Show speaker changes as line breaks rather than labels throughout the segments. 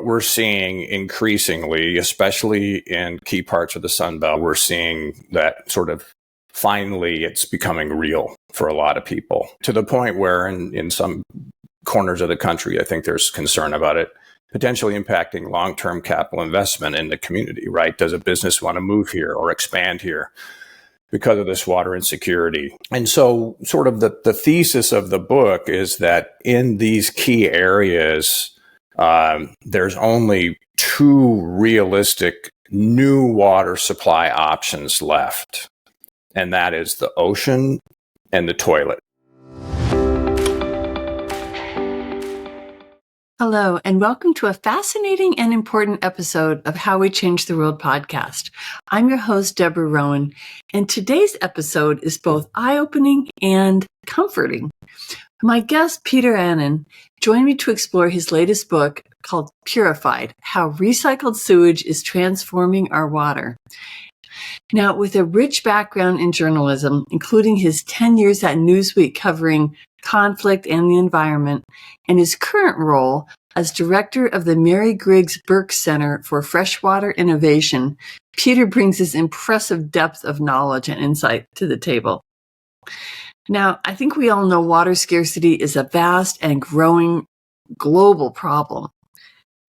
what we're seeing increasingly, especially in key parts of the Sun Belt, we're seeing that sort of finally it's becoming real for a lot of people, to the point where in some corners of the country, I think there's concern about it potentially impacting long-term capital investment in the community, right? Does a business want to move here or expand here because of this water insecurity? And so sort of the thesis of the book is that in these key areas, there's only two realistic new water supply options left, and that is the ocean and the toilet.
Hello, and welcome to a fascinating and important episode of How We Change the World podcast. I'm your host, Deborah Rowan, and today's episode is both eye-opening and comforting. My guest, Peter Annin, joined me to explore his latest book called Purified, How Recycled Sewage is Transforming Our Water. Now, with a rich background in journalism, including his 10 years at Newsweek covering conflict and the environment, and his current role as director of the Mary Griggs Burke Center for Freshwater Innovation, Peter brings his impressive depth of knowledge and insight to the table. Now, I think we all know water scarcity is a vast and growing global problem.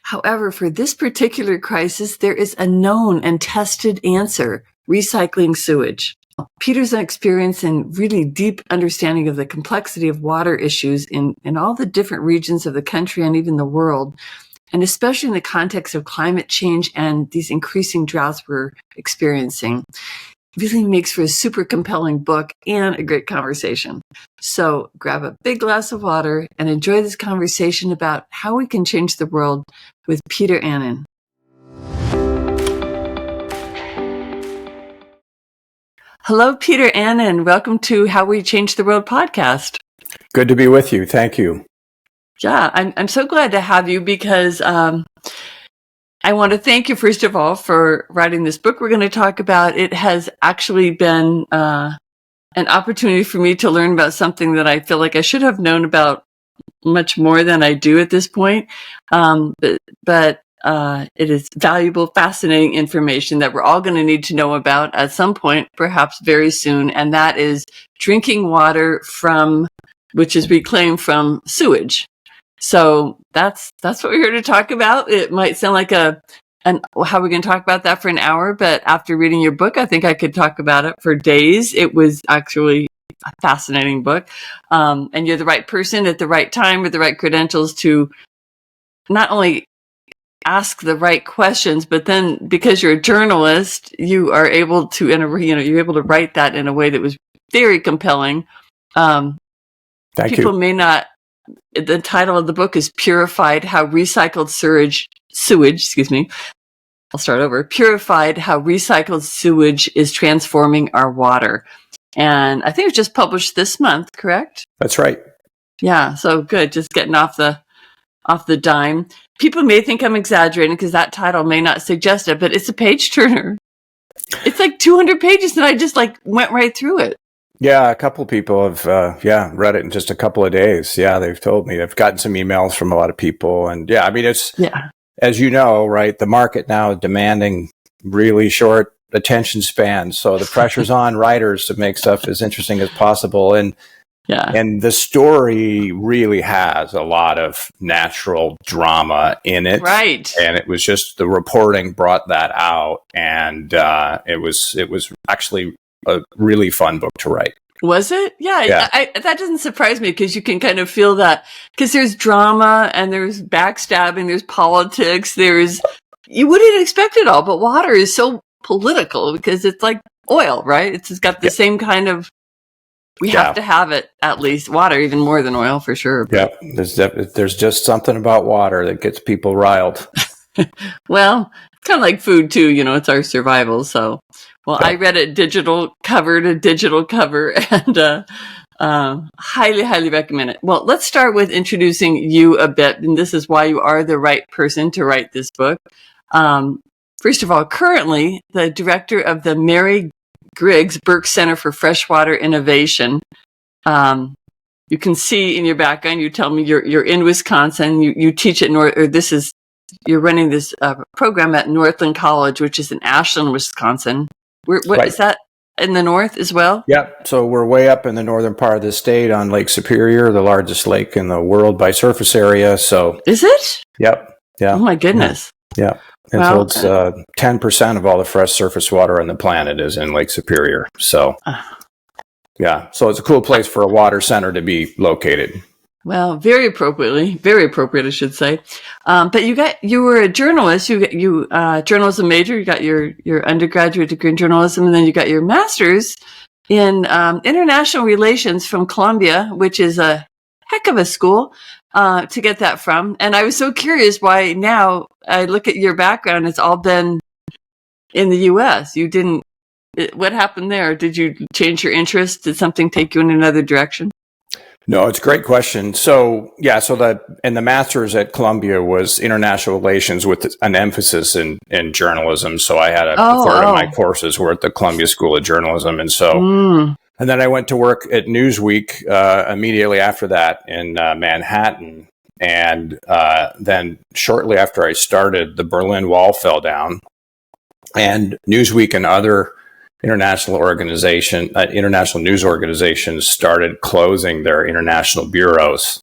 However, for this particular crisis, there is a known and tested answer: recycling sewage. Peter's experience and really deep understanding of the complexity of water issues in all the different regions of the country and even the world, and especially in the context of climate change and these increasing droughts we're experiencing, really makes for a super compelling book and a great conversation. So grab a big glass of water and enjoy this conversation about how we can change the world with Peter Annin. Hello, Peter Annin. Welcome to How We Change the World podcast.
Good to be with you. Thank you.
Yeah, I'm so glad to have you because I want to thank you, first of all, for writing this book we're going to talk about. It has actually been an opportunity for me to learn about something that I feel like I should have known about much more than I do at this point. But it is valuable, fascinating information that we're all going to need to know about at some point, perhaps very soon. And that is drinking water which is reclaimed from sewage. So that's what we're here to talk about. It might sound like how we're going to talk about that for an hour, but after reading your book, I think I could talk about it for days. It was actually a fascinating book. And you're the right person at the right time with the right credentials to not only ask the right questions, but then because you're a journalist, you are able to, you're able to write that in a way that was very compelling.
Thank you.
People may not. The title of the book is Purified: How Recycled Sewage. I'll start over. Purified: How Recycled Sewage is Transforming Our Water. And I think it was just published this month, correct?
That's right.
Yeah. So good. Just getting off the dime. People may think I'm exaggerating because that title may not suggest it, but it's a page turner. It's like 200 pages, and I just went right through it.
Yeah, a couple of people have read it in just a couple of days. Yeah, they've told me. I've gotten some emails from a lot of people, and it's as you know, right? The market now is demanding really short attention spans, so the pressure's on writers to make stuff as interesting as possible. And the story really has a lot of natural drama in it,
right?
And it was just the reporting brought that out, and it was actually a really fun book to write.
Was it? Yeah. That doesn't surprise me because you can kind of feel that because there's drama and there's backstabbing, there's politics, you wouldn't expect it all, but water is so political because it's like oil, right? It's got the same kind of, we have to have it, at least water, even more than oil for sure.
Yeah. There's just something about water that gets people riled.
Well, it's kind of like food too, it's our survival. So, I read it digital cover to digital cover and highly, highly recommend it. Well, let's start with introducing you a bit. And this is why you are the right person to write this book. First of all, currently the director of the Mary Griggs Burke Center for Freshwater Innovation. You can see in your background, you tell me you're in Wisconsin. You teach at this is you're running this program at Northland College, which is in Ashland, Wisconsin.
Right.
Is that in the north as well?
Yep. So we're way up in the northern part of the state on Lake Superior, the largest lake in the world by surface area. So
is it?
Yep. Yeah.
Oh my goodness.
Yeah. And
well,
so it's 10% of all the fresh surface water on the planet is in Lake Superior. So yeah. So it's a cool place for a water center to be located.
Well, very appropriate, I should say. But you were a journalist. You journalism major. You got your undergraduate degree in journalism, and then you got your master's in international relations from Columbia, which is a heck of a school to get that from. And I was so curious why now I look at your background. It's all been in the U.S. What happened there? Did you change your interest? Did something take you in another direction?
No, it's a great question. So the master's at Columbia was international relations with an emphasis in journalism. So I had a third of my courses were at the Columbia School of Journalism. And so, and then I went to work at Newsweek, immediately after that in Manhattan. And, then shortly after I started, the Berlin Wall fell down, and Newsweek and other international news organizations started closing their international bureaus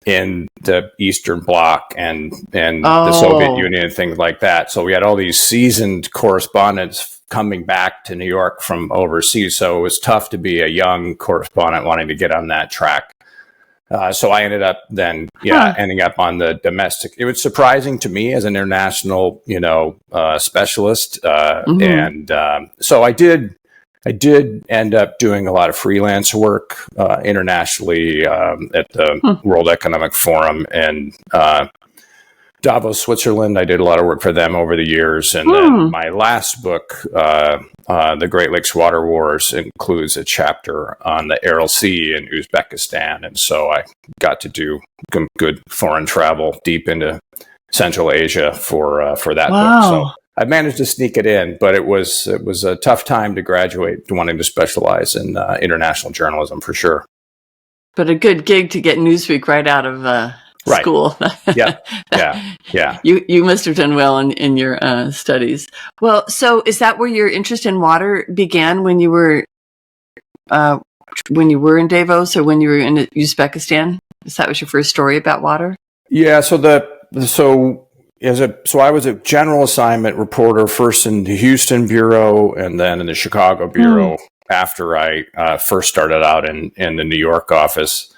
in the Eastern Bloc and the Soviet Union and things like that. So we had all these seasoned correspondents coming back to New York from overseas. So it was tough to be a young correspondent wanting to get on that track. So I ended up then, ending up on the domestic. It was surprising to me as an international, specialist. And so I did end up doing a lot of freelance work internationally at the World Economic Forum and Davos, Switzerland. I did a lot of work for them over the years. And then my last book, The Great Lakes Water Wars, includes a chapter on the Aral Sea in Uzbekistan. And so I got to do good foreign travel deep into Central Asia for that book. So I managed to sneak it in, but it was a tough time to graduate wanting to specialize in international journalism for sure. But
a good gig to get Newsweek right out of school.
Yeah.
You must have done well in your studies. Well, so is that where your interest in water began when you were in Davos or when you were in Uzbekistan? Is that was your first story about water?
Yeah. So I was a general assignment reporter first in the Houston bureau and then in the Chicago bureau after I first started out in the New York office.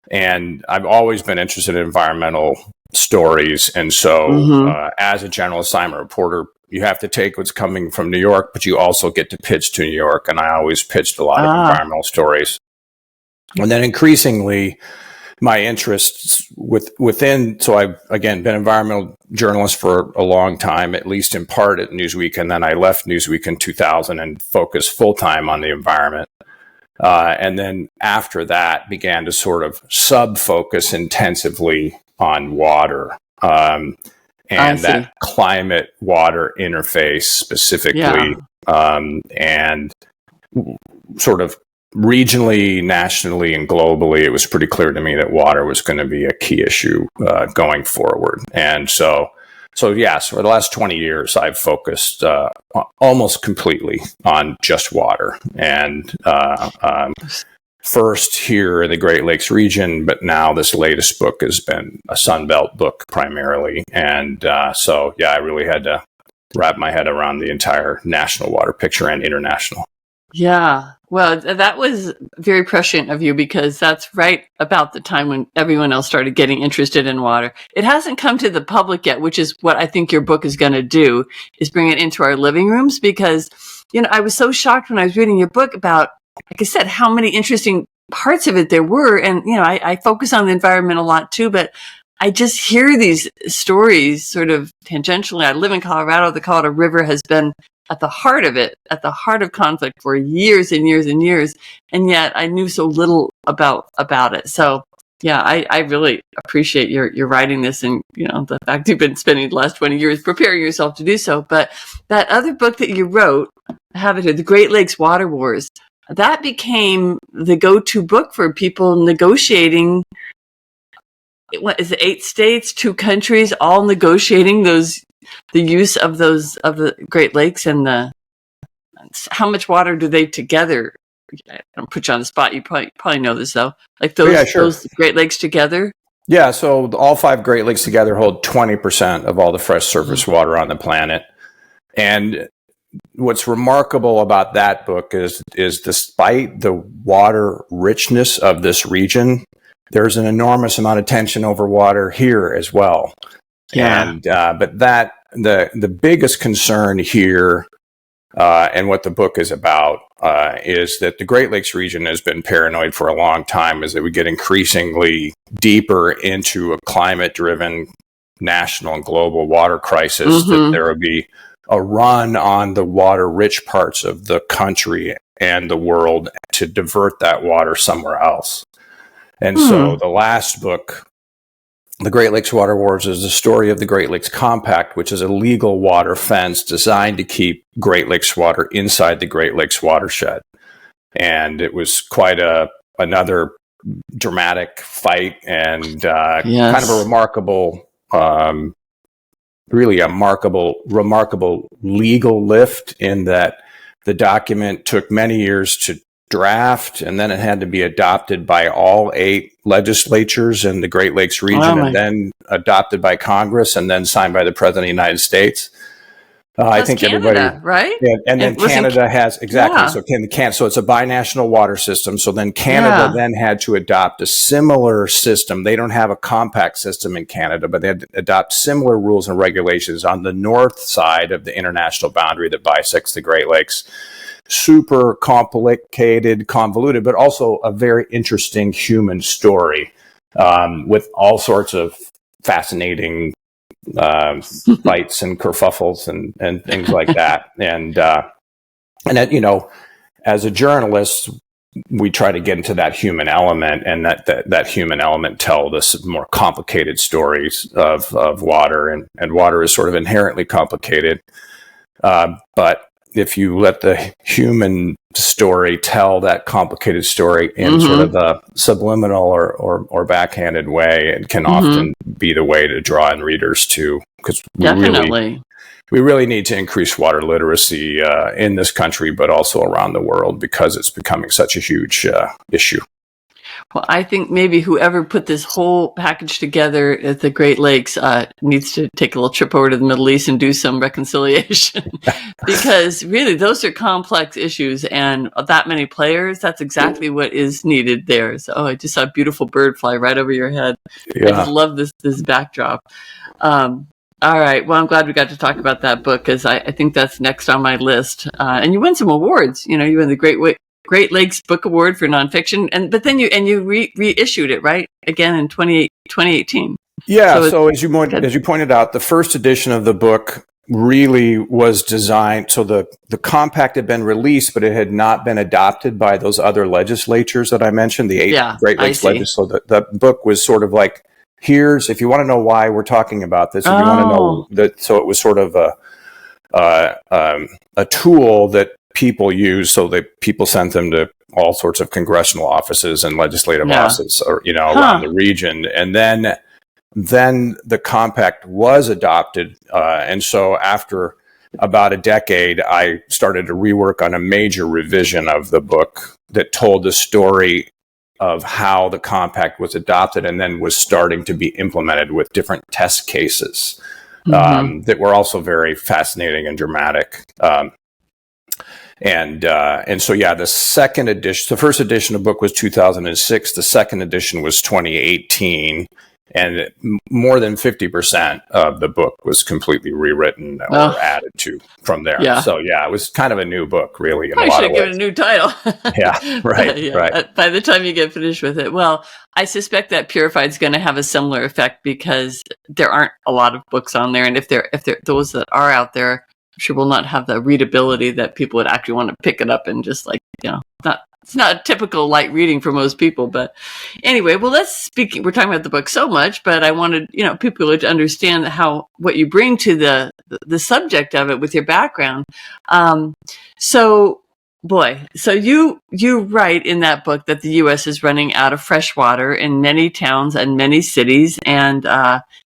And I've always been interested in environmental stories. And so as a general assignment reporter, you have to take what's coming from New York, but you also get to pitch to New York. And I always pitched a lot of environmental stories. And then increasingly, my interests so I've, again, been an environmental journalist for a long time, at least in part at Newsweek. And then I left Newsweek in 2000 and focused full-time on the environment. And then after that began to sort of sub-focus intensively on water and that climate-water interface specifically, and sort of regionally, nationally, and globally, it was pretty clear to me that water was going to be a key issue going forward. And so for the last 20 years, I've focused almost completely on just water. And first here in the Great Lakes region, but now this latest book has been a Sunbelt book primarily. And I really had to wrap my head around the entire national water picture and international.
Yeah. Well, that was very prescient of you because that's right about the time when everyone else started getting interested in water. It hasn't come to the public yet, which is what I think your book is going to do, is bring it into our living rooms because, I was so shocked when I was reading your book about, like I said, how many interesting parts of it there were. And, I focus on the environment a lot too, but I just hear these stories sort of tangentially. I live in Colorado. The Colorado River has been at the heart of it, at the heart of conflict for years and years and years. And yet I knew so little about it. So yeah, I really appreciate your writing this and, the fact you've been spending the last 20 years preparing yourself to do so. But that other book that you wrote, I have it here, The Great Lakes Water Wars, that became the go-to book for people negotiating what is it, 8 states, 2 countries, all negotiating the use of the Great Lakes, and how much water do they together? I don't put you on the spot. You probably know this though. Like those Great Lakes together.
Yeah, so all 5 Great Lakes together hold 20% of all the fresh surface water on the planet. And what's remarkable about that book is despite the water richness of this region, there's an enormous amount of tension over water here as well.
Yeah.
And but the biggest concern here, and what the book is about, is that the Great Lakes region has been paranoid for a long time, is that we get increasingly deeper into a climate-driven national and global water crisis, that there will be a run on the water-rich parts of the country and the world to divert that water somewhere else. And so the last book, The Great Lakes Water Wars, is the story of the Great Lakes Compact, which is a legal water fence designed to keep Great Lakes water inside the Great Lakes watershed. And it was quite another dramatic fight, and kind of a remarkable, really a remarkable legal lift, in that the document took many years to draft, and then it had to be adopted by all 8 legislatures in the Great Lakes region, and then adopted by Congress, and then signed by the President of the United States. I think
Canada,
everybody,
right?
Yeah, and then Canada has so so it's a binational water system. So then Canada then had to adopt a similar system. They don't have a compact system in Canada, but they had to adopt similar rules and regulations on the north side of the international boundary that bisects the Great Lakes. Super complicated, convoluted, but also a very interesting human story, with all sorts of fascinating fights and kerfuffles and things like that. And that, as a journalist, we try to get into that human element, and that human element tell us more complicated stories of water, and water is sort of inherently complicated. But if you let the human story tell that complicated story in sort of a subliminal or backhanded way, it can often be the way to draw in readers too, because we really need to increase water literacy in this country, but also around the world, because it's becoming such a huge issue.
Well, I think maybe whoever put this whole package together at the Great Lakes needs to take a little trip over to the Middle East and do some reconciliation, because really those are complex issues, and that many players, that's exactly what is needed there. So, I just saw a beautiful bird fly right over your head. Yeah. I just love this backdrop. All right. Well, I'm glad we got to talk about that book, because I think that's next on my list. And you win some awards. You won the Great Lakes Book Award for nonfiction, but then you reissued it, right, again in 2018.
Yeah. So as you pointed out, the first edition of the book really was designed. So the compact had been released, but it had not been adopted by those other legislatures that I mentioned, the 8 Great Lakes legislatures. So the book was sort of like, if you want to know why we're talking about this, if you want to know that. So it was sort of a tool that people use, so that people sent them to all sorts of congressional offices and legislative offices, or around the region. And then the compact was adopted, and so after about a decade, I started to rework on a major revision of the book that told the story of how the compact was adopted, and then was starting to be implemented with different test cases that were also very fascinating and dramatic. And so, the second edition, the first edition of the book was 2006. The second edition was 2018. And more than 50% of the book was completely rewritten or added to from there. Yeah. So, it was kind of a new book, really. In a lot of ways. I should give it
a new title.
Right. Right.
By the time you get finished with it. Well, I suspect that Purified is going to have a similar effect, because there aren't a lot of books on there. And if those that are out there, sure will not have the readability that people would actually want to pick it up and just it's not typical light reading for most people. But anyway, well, we're talking about the book so much, but I wanted, people to understand what you bring to the subject of it with your background. So Boy, so you write in that book that the U.S. is running out of fresh water in many towns and many cities, and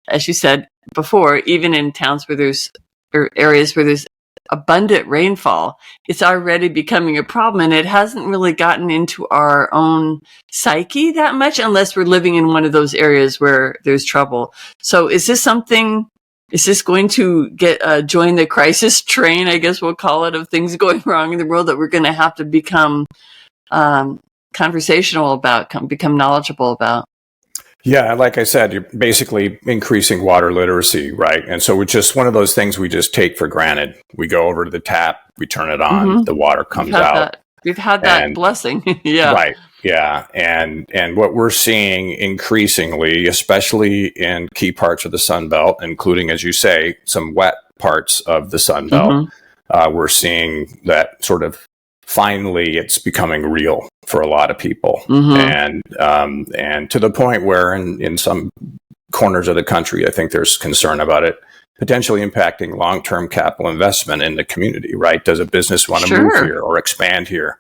as you said before, even in towns where or areas where there's abundant rainfall, it's already becoming a problem, and it hasn't really gotten into our own psyche that much unless we're living in one of those areas where there's trouble. So is this going to join the crisis train, I guess we'll call it, of things going wrong in the world that we're going to have to become conversational about, become knowledgeable about?
Yeah, like I said, you're basically increasing water literacy, right? And so it's just one of those things we just take for granted. We go over to the tap, we turn it on, the water comes out.
We've had that blessing. Yeah.
Right. Yeah. And what we're seeing increasingly, especially in key parts of the Sun Belt, including, as you say, some wet parts of the Sun Belt, we're seeing that sort of finally it's becoming real for a lot of people. And to the point where in some corners of the country, I think there's concern about it potentially impacting long-term capital investment in the community, right? Does a business want to move here or expand here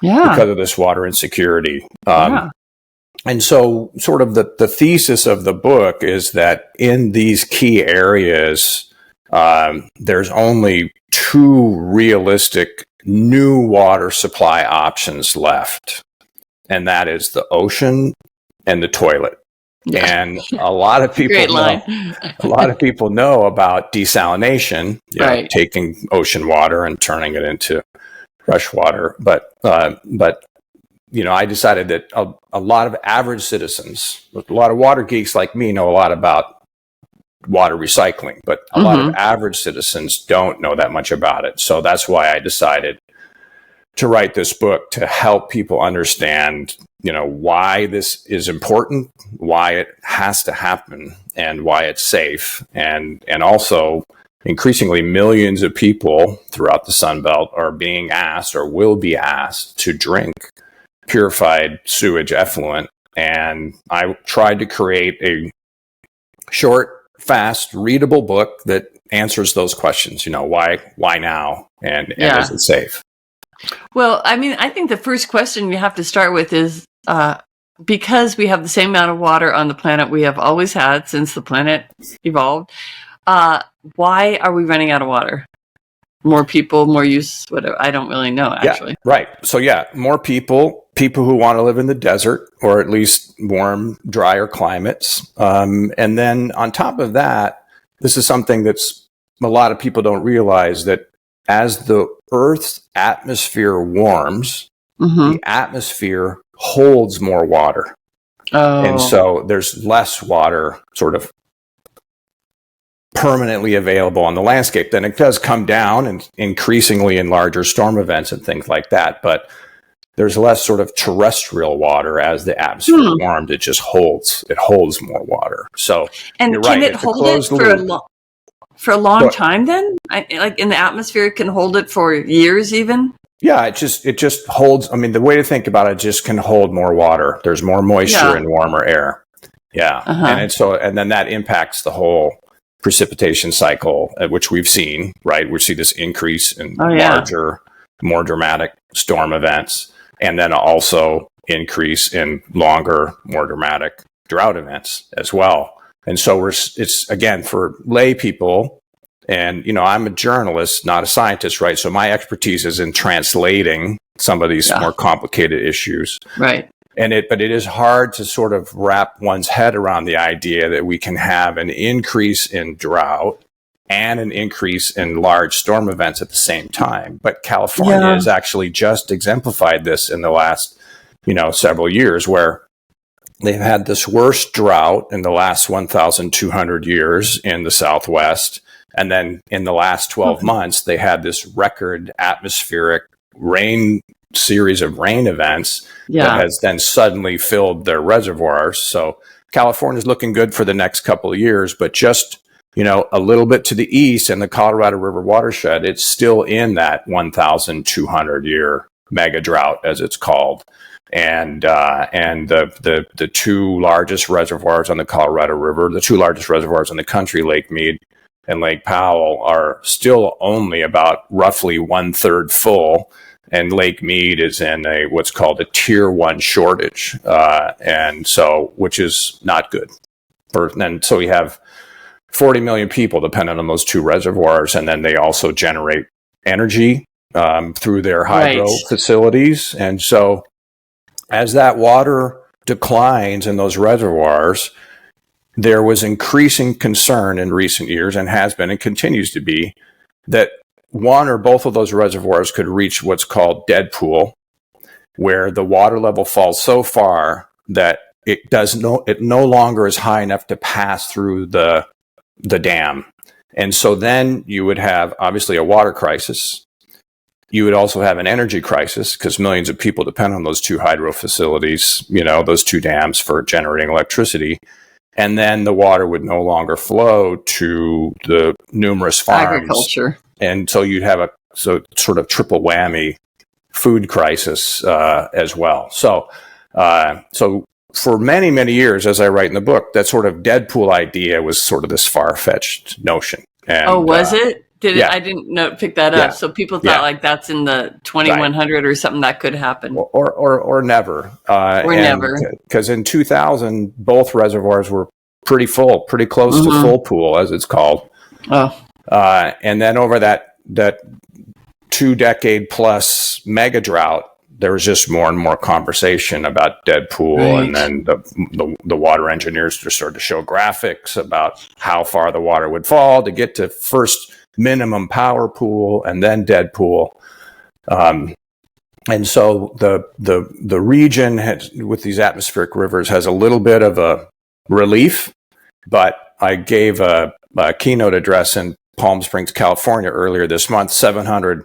because of this water insecurity? And so sort of the thesis of the book is that in these key areas, there's only two realistic new water supply options left, and that is the ocean and the toilet. And a lot of people know about desalination, taking ocean water and turning it into fresh water. But I decided that a lot of average citizens, a lot of water geeks like me, know a lot about water recycling, but a lot of average citizens don't know that much about it. So that's why I decided to write this book, to help people understand, why this is important, why it has to happen, and why it's safe. And also, increasingly, millions of people throughout the Sun Belt are being asked or will be asked to drink purified sewage effluent. And I tried to create a short, fast, readable book that answers those questions. Why now, and is it safe?
Well, I mean, I think the first question you have to start with is, because we have the same amount of water on the planet we have always had since the planet evolved, why are we running out of water? More people, more use, whatever. I don't really know, actually.
Yeah, right. So more people who want to live in the desert, or at least warm, drier climates. And then on top of that, this is something that's a lot of people don't realize, that as the Earth's atmosphere warms, the atmosphere holds more water. And so there's less water sort of permanently available on the landscape. Then it does come down, and increasingly in larger storm events and things like that. But there's less sort of terrestrial water as the atmosphere warmed. It just holds more water. So,
and you're
right.
Can it hold it for a long time then? Like in the atmosphere, it can hold it for years even?
Yeah, it just holds. I mean, the way to think about it, just can hold more water. There's more moisture in warmer air. Yeah. And then that impacts the whole precipitation cycle, which we've seen, right? We see this increase in larger, more dramatic storm events, and then also increase in longer, more dramatic drought events as well. And so it's again, for lay people, and I'm a journalist, not a scientist, right? So my expertise is in translating some of these more complicated issues.
Right.
But it is hard to sort of wrap one's head around the idea that we can have an increase in drought and an increase in large storm events at the same time. But California has actually just exemplified this in the last, several years, where they've had this worst drought in the last 1,200 years in the Southwest. And then in the last 12 months, they had this record atmospheric series of rain events that has then suddenly filled their reservoirs. So California's looking good for the next couple of years, but just, a little bit to the east in the Colorado River watershed, it's still in that 1,200 year mega drought, as it's called. And the two largest reservoirs on the Colorado River, the two largest reservoirs in the country, Lake Mead and Lake Powell, are still only about roughly 1/3 full. and Lake Mead is in what's called a tier 1 shortage, which is not good. And so we have 40 million people dependent on those 2 reservoirs, and then they also generate energy through their hydro facilities. And so as that water declines in those reservoirs, there was increasing concern in recent years, and has been and continues to be, that one or both of those reservoirs could reach what's called dead pool, where the water level falls so far that it no longer is high enough to pass through the dam. And so then you would have obviously a water crisis. You would also have an energy crisis, because millions of people depend on those 2 hydro facilities, those 2 dams for generating electricity. And then the water would no longer flow to the numerous farms.
Agriculture.
And so you'd have a sort of triple whammy food crisis as well. So for many, many years, as I write in the book, that sort of dead pool idea was sort of this far-fetched notion. And,
was it? I didn't pick that up. So people thought like that's in the 2100 or something that could happen.
Or never.
Never.
Because in 2000, both reservoirs were pretty full, pretty close to full pool, as it's called.
Oh.
And then over that 2-decade plus mega drought, there was just more and more conversation about dead pool. Right. And then the water engineers just started to show graphics about how far the water would fall to get to first minimum power pool and then dead pool. And so the region with these atmospheric rivers has a little bit of a relief, but I gave a keynote address in Palm Springs, California earlier this month, 700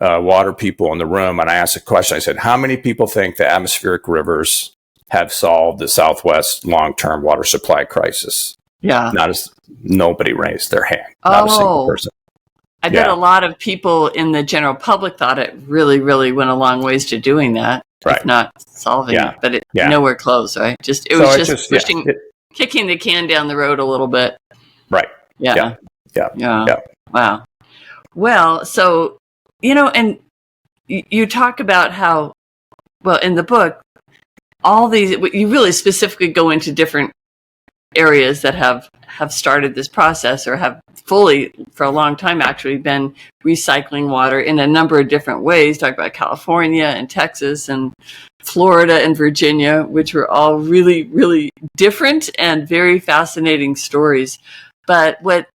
water people in the room. And I asked a question. I said, how many people think the atmospheric rivers have solved the Southwest long-term water supply crisis?
Yeah.
Nobody raised their hand. Not a single person.
I bet a lot of people in the general public thought it really, really went a long ways to doing that, if not solving it. But it's nowhere close, right? It was just kicking the can down the road a little bit.
Right.
Yeah. Wow. Well, so, and you talk about how, in the book, all these, you really specifically go into different areas that have started this process, or have fully, for a long time, actually been recycling water in a number of different ways. Talk about California and Texas and Florida and Virginia, which were all really, really different and very fascinating stories. But what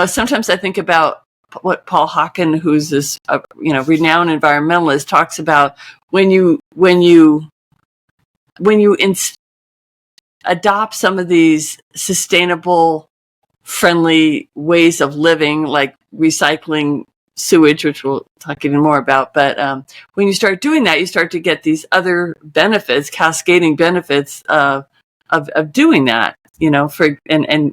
sometimes I think about what Paul Hawken, who's this renowned environmentalist, talks about when you adopt some of these sustainable, friendly ways of living, like recycling sewage, which we'll talk even more about. But when you start doing that, you start to get these other benefits, cascading benefits of doing that. We can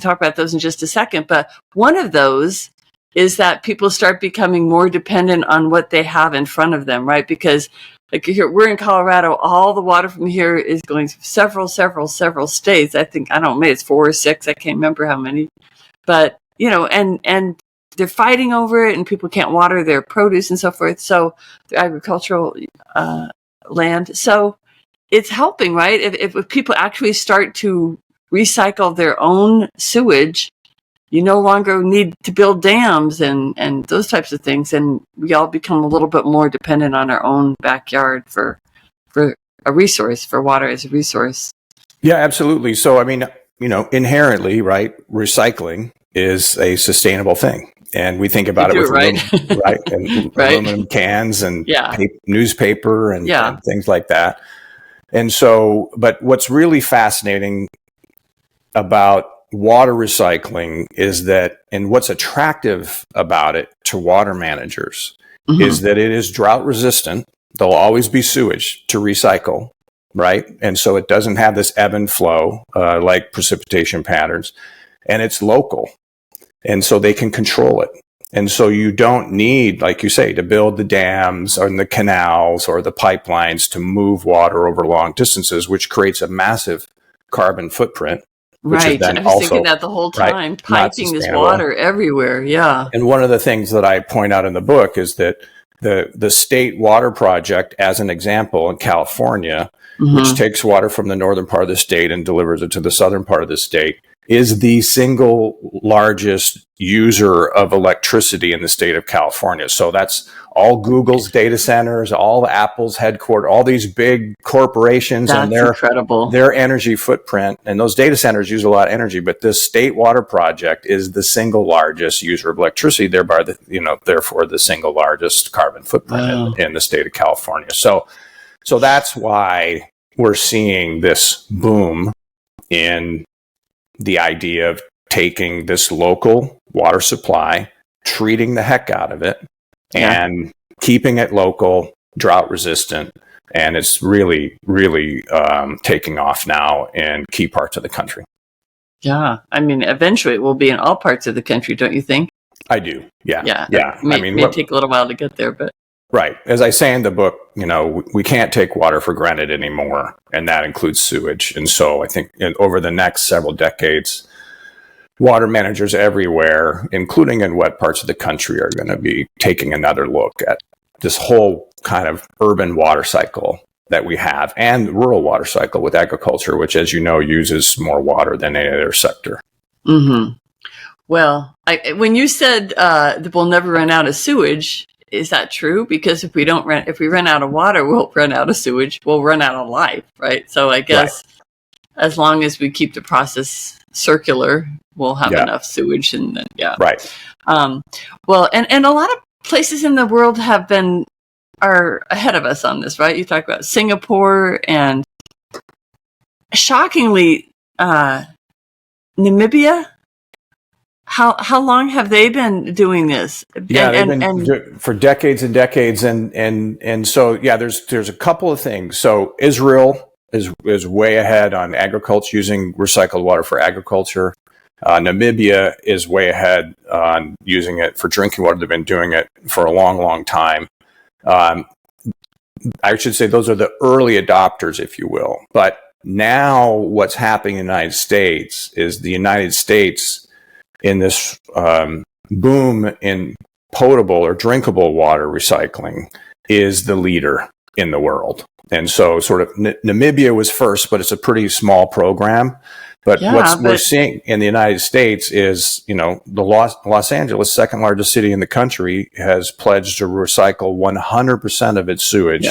talk about those in just a second. But one of those is that people start becoming more dependent on what they have in front of them, right? Because like here, we're in Colorado, all the water from here is going to several states. I don't know, maybe it's 4 or 6. I can't remember how many. But, and they're fighting over it, and people can't water their produce and so forth. So the agricultural land. So it's helping, right? If people actually start to recycle their own sewage, you no longer need to build dams and those types of things. And we all become a little bit more dependent on our own backyard for a resource, for water as a resource.
Yeah, absolutely. So, inherently, right, recycling is a sustainable thing. And we think about it with aluminum cans and newspaper and things like that. And so, but what's really fascinating about water recycling is that, and what's attractive about it to water managers, is that it is drought resistant. There'll always be sewage to recycle, right? And so it doesn't have this ebb and flow like precipitation patterns, and it's local. And so they can control it. And so you don't need, like you say, to build the dams or the canals or the pipelines to move water over long distances, which creates a massive carbon footprint.
Right. I was thinking that the whole time, piping this water everywhere. Yeah.
And one of the things that I point out in the book is that The state water project, as an example, in California, which takes water from the northern part of the state and delivers it to the southern part of the state, is the single largest user of electricity in the state of California. So that's all Google's data centers, all Apple's headquarters, all these big corporations and their energy footprint. And those data centers use a lot of energy, but this state water project is the single largest user of electricity, thereby therefore the single largest carbon footprint in the state of California. So that's why we're seeing this boom in the idea of taking this local water supply, treating the heck out of it, and keeping it local, drought resistant. And it's really, really taking off now in key parts of the country. Yeah.
I mean, eventually it will be in all parts of the country, don't you think?
I do. Yeah.
It may take a little while to get there, but.
Right. As I say in the book, we can't take water for granted anymore, and that includes sewage. And so I think over the next several decades, water managers everywhere, including in wet parts of the country, are going to be taking another look at this whole kind of urban water cycle that we have, and rural water cycle with agriculture, which, as you know, uses more water than any other sector.
Mm-hmm. Well, when you said that we'll never run out of sewage, is that true? Because if we run out of water, we'll run out of sewage. We'll run out of life, right? So I guess as long as we keep the process circular, we'll have enough sewage, and then
right.
Well, and a lot of places in the world are ahead of us on this, right? You talk about Singapore and shockingly Namibia. How long have they been doing this?
Yeah, they've been for decades and decades, and so there's a couple of things. So Israel is way ahead on agriculture, using recycled water for agriculture. Namibia is way ahead on using it for drinking water. They've been doing it for a long, long time. I should say those are the early adopters, if you will. But now what's happening in the United States is the United States, in this boom in potable or drinkable water recycling, is the leader in the world. And so sort of Namibia was first, but it's a pretty small program. But we're seeing in the United States is, the Los Angeles, second largest city in the country, has pledged to recycle 100% of its sewage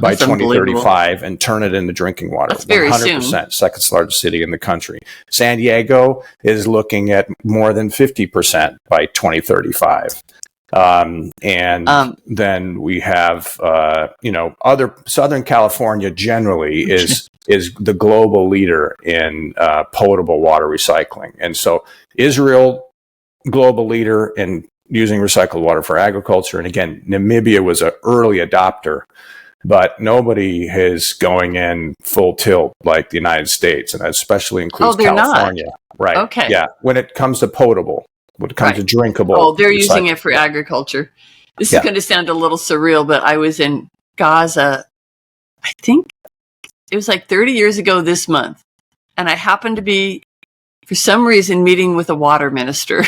by 2035 and turn it into drinking water.
That's very 100%,
soon. Second largest city in the country. San Diego is looking at more than 50% by 2035. Then we have, other Southern California generally is the global leader in potable water recycling. And so Israel, global leader in using recycled water for agriculture. And again, Namibia was an early adopter, but nobody is going in full tilt like the United States. And that especially includes California.
Not.
Right.
Okay.
Yeah. When it comes to potable. When it comes to drinkable.
Oh, they're using it for agriculture. This is going to sound a little surreal, but I was in Gaza, I think it was like 30 years ago this month. And I happened to be, for some reason, meeting with a water minister.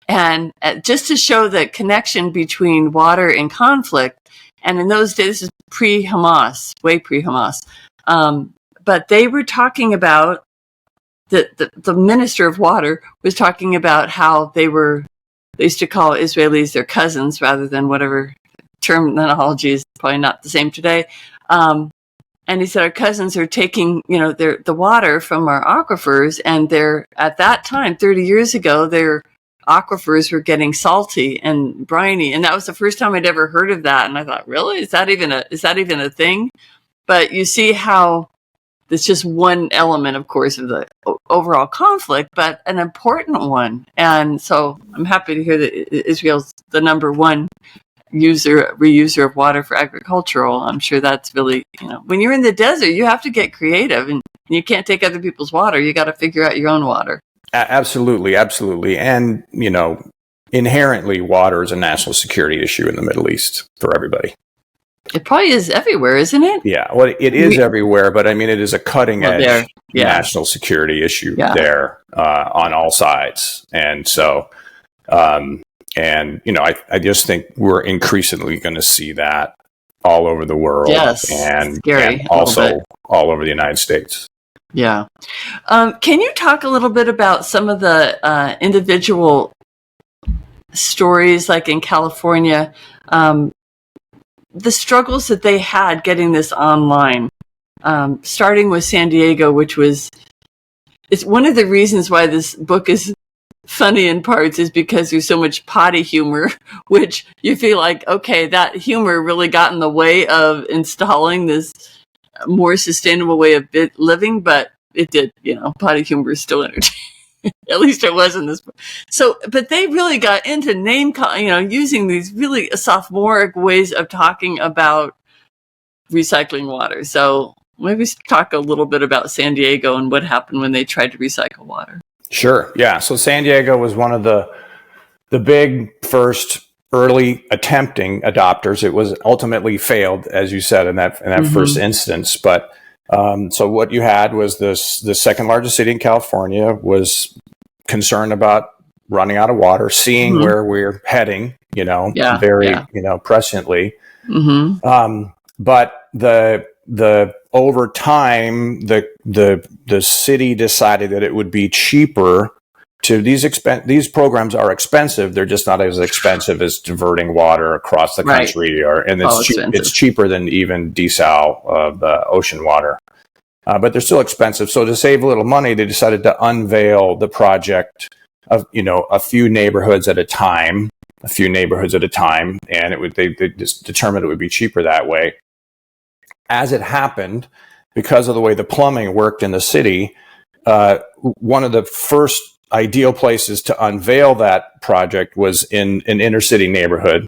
And just to show the connection between water and conflict. And in those days, this is pre-Hamas, way pre-Hamas. But they were talking about, the minister of water was talking about how they used to call Israelis their cousins rather than whatever terminology is probably not the same today. And he said, our cousins are taking, the water from our aquifers, and at that time, 30 years ago, their aquifers were getting salty and briny. And that was the first time I'd ever heard of that. And I thought, really? Is that even a thing? But you see how it's just one element, of course, of the overall conflict, but an important one. And so I'm happy to hear that Israel's the number one reuser of water for agricultural. I'm sure that's really, when you're in the desert, you have to get creative, and you can't take other people's water. You got to figure out your own water.
Absolutely. Absolutely. And, inherently water is a national security issue in the Middle East for everybody.
It probably is everywhere, isn't it?
Yeah, well, it is everywhere, but I mean, it is a cutting edge national security issue there on all sides. And so, And, I just think we're increasingly going to see that all over the world.
Yes,
and
scary,
also all over the United States.
Yeah. Can you talk a little bit about some of the individual stories, like in California, the struggles that they had getting this online, starting with San Diego, which it's one of the reasons why this book is funny in parts is because there's so much potty humor, which you feel like, okay, that humor really got in the way of installing this more sustainable way of living, but it did, potty humor is still entertaining. At least it was in this book. So, but they really got into using these really sophomoric ways of talking about recycling water. So maybe talk a little bit about San Diego and what happened when they tried to recycle water.
Sure. Yeah. So San Diego was one of the big first early attempting adopters. It was ultimately failed, as you said, in that first instance. But so what you had was the second largest city in California was concerned about running out of water, seeing where we're heading, presciently. But the over time, the city decided that it would be cheaper to these programs are expensive. They're just not as expensive as diverting water across the country, and it's cheaper than even desal of ocean water. But they're still expensive. So to save a little money, they decided to unveil the project of a few neighborhoods at a time, and they just determined it would be cheaper that way. As it happened, because of the way the plumbing worked in the city, one of the first ideal places to unveil that project was in an inner city neighborhood.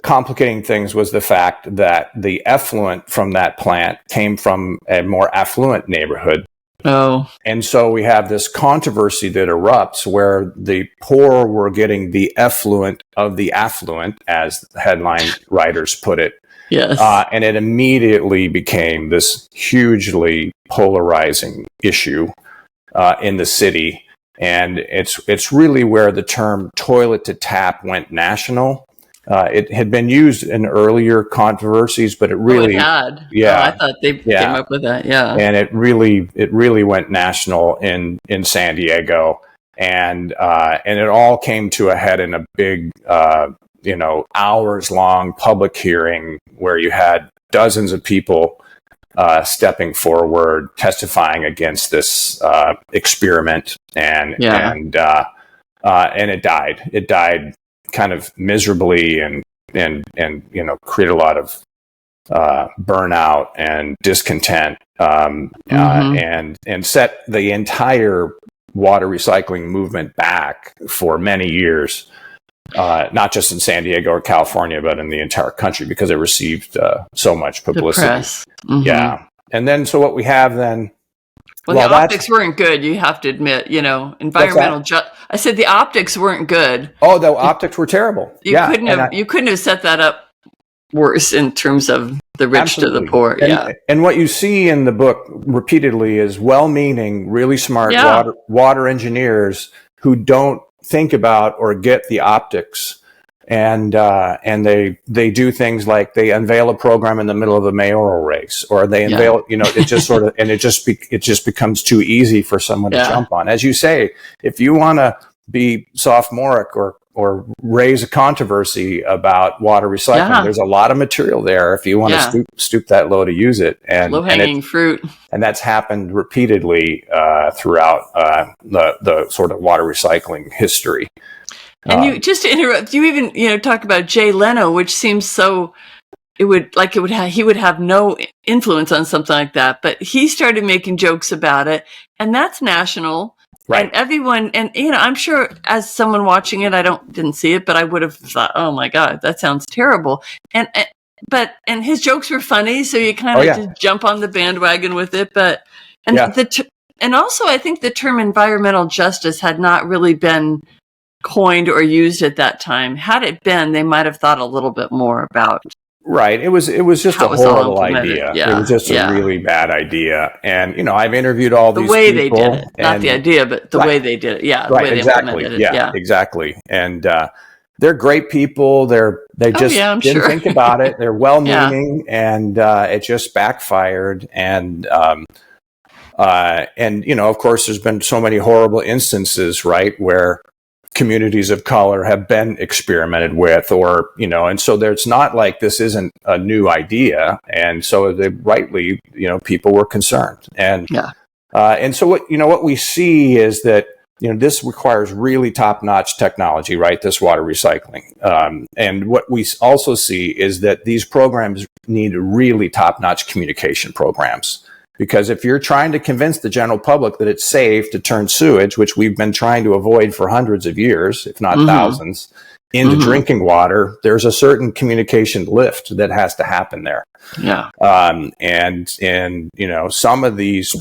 Complicating things was the fact that the effluent from that plant came from a more affluent neighborhood.
Oh.
And so we have this controversy that erupts where the poor were getting the effluent of the affluent, as headline writers put it.
Yes.
And it immediately became this hugely polarizing issue in the city. And it's really where the term toilet to tap went national. It had been used in earlier controversies, but it really
had.
Yeah.
I thought they came up with that. Yeah.
And it really went national in San Diego. And it all came to a head in a big hours long public hearing where you had dozens of people stepping forward, testifying against this experiment, and it died. It died kind of miserably, and created a lot of burnout and discontent, and set the entire water recycling movement back for many years. Not just in San Diego or California, but in the entire country, because it received so much publicity.
The press.
Yeah. And then, so what we have then...
Well, the optics weren't good, you have to admit, environmental... I said the optics weren't good.
Oh, the optics were terrible.
You couldn't have set that up worse in terms of the rich to the poor.
And what you see in the book repeatedly is well-meaning, really smart water engineers who don't think about or get the optics, and they do things like they unveil a program in the middle of a mayoral race, or they unveil it just sort of, and it just becomes too easy for someone to jump on. As you say, if you want to be sophomoric or raise a controversy about water recycling, there's a lot of material there if you want to stoop that low to use it. And
low-hanging fruit. And
that's happened repeatedly throughout the sort of water recycling history.
And you, just to interrupt, you even talk about Jay Leno, which seems so he would have no influence on something like that, but he started making jokes about it, and that's national. Right. And everyone, and I'm sure as someone watching it, didn't see it, but I would have thought, oh my God, that sounds terrible. And his jokes were funny, so you kind of just jump on the bandwagon with it. And also, I think the term environmental justice had not really been coined or used at that time. Had it been, they might have thought a little bit more about
Right. It was just a horrible idea.
Yeah.
It was just a really bad idea. And, I've interviewed all these people.
The way they did it. Not the idea, but the way they did it. Yeah. The way they implemented it.
Yeah, exactly. And they're great people. They just didn't think about it. They're well-meaning, and it just backfired. And of course, there's been so many horrible instances, right, where communities of color have been experimented with, or, and so it's not like this isn't a new idea. And so rightly, people were concerned. And so what we see is that, this requires really top-notch technology, right? This water recycling. And what we also see is that these programs need really top-notch communication programs. Because if you're trying to convince the general public that it's safe to turn sewage, which we've been trying to avoid for hundreds of years, if not thousands, into drinking water, there's a certain communication lift that has to happen there.
Yeah.
And some of these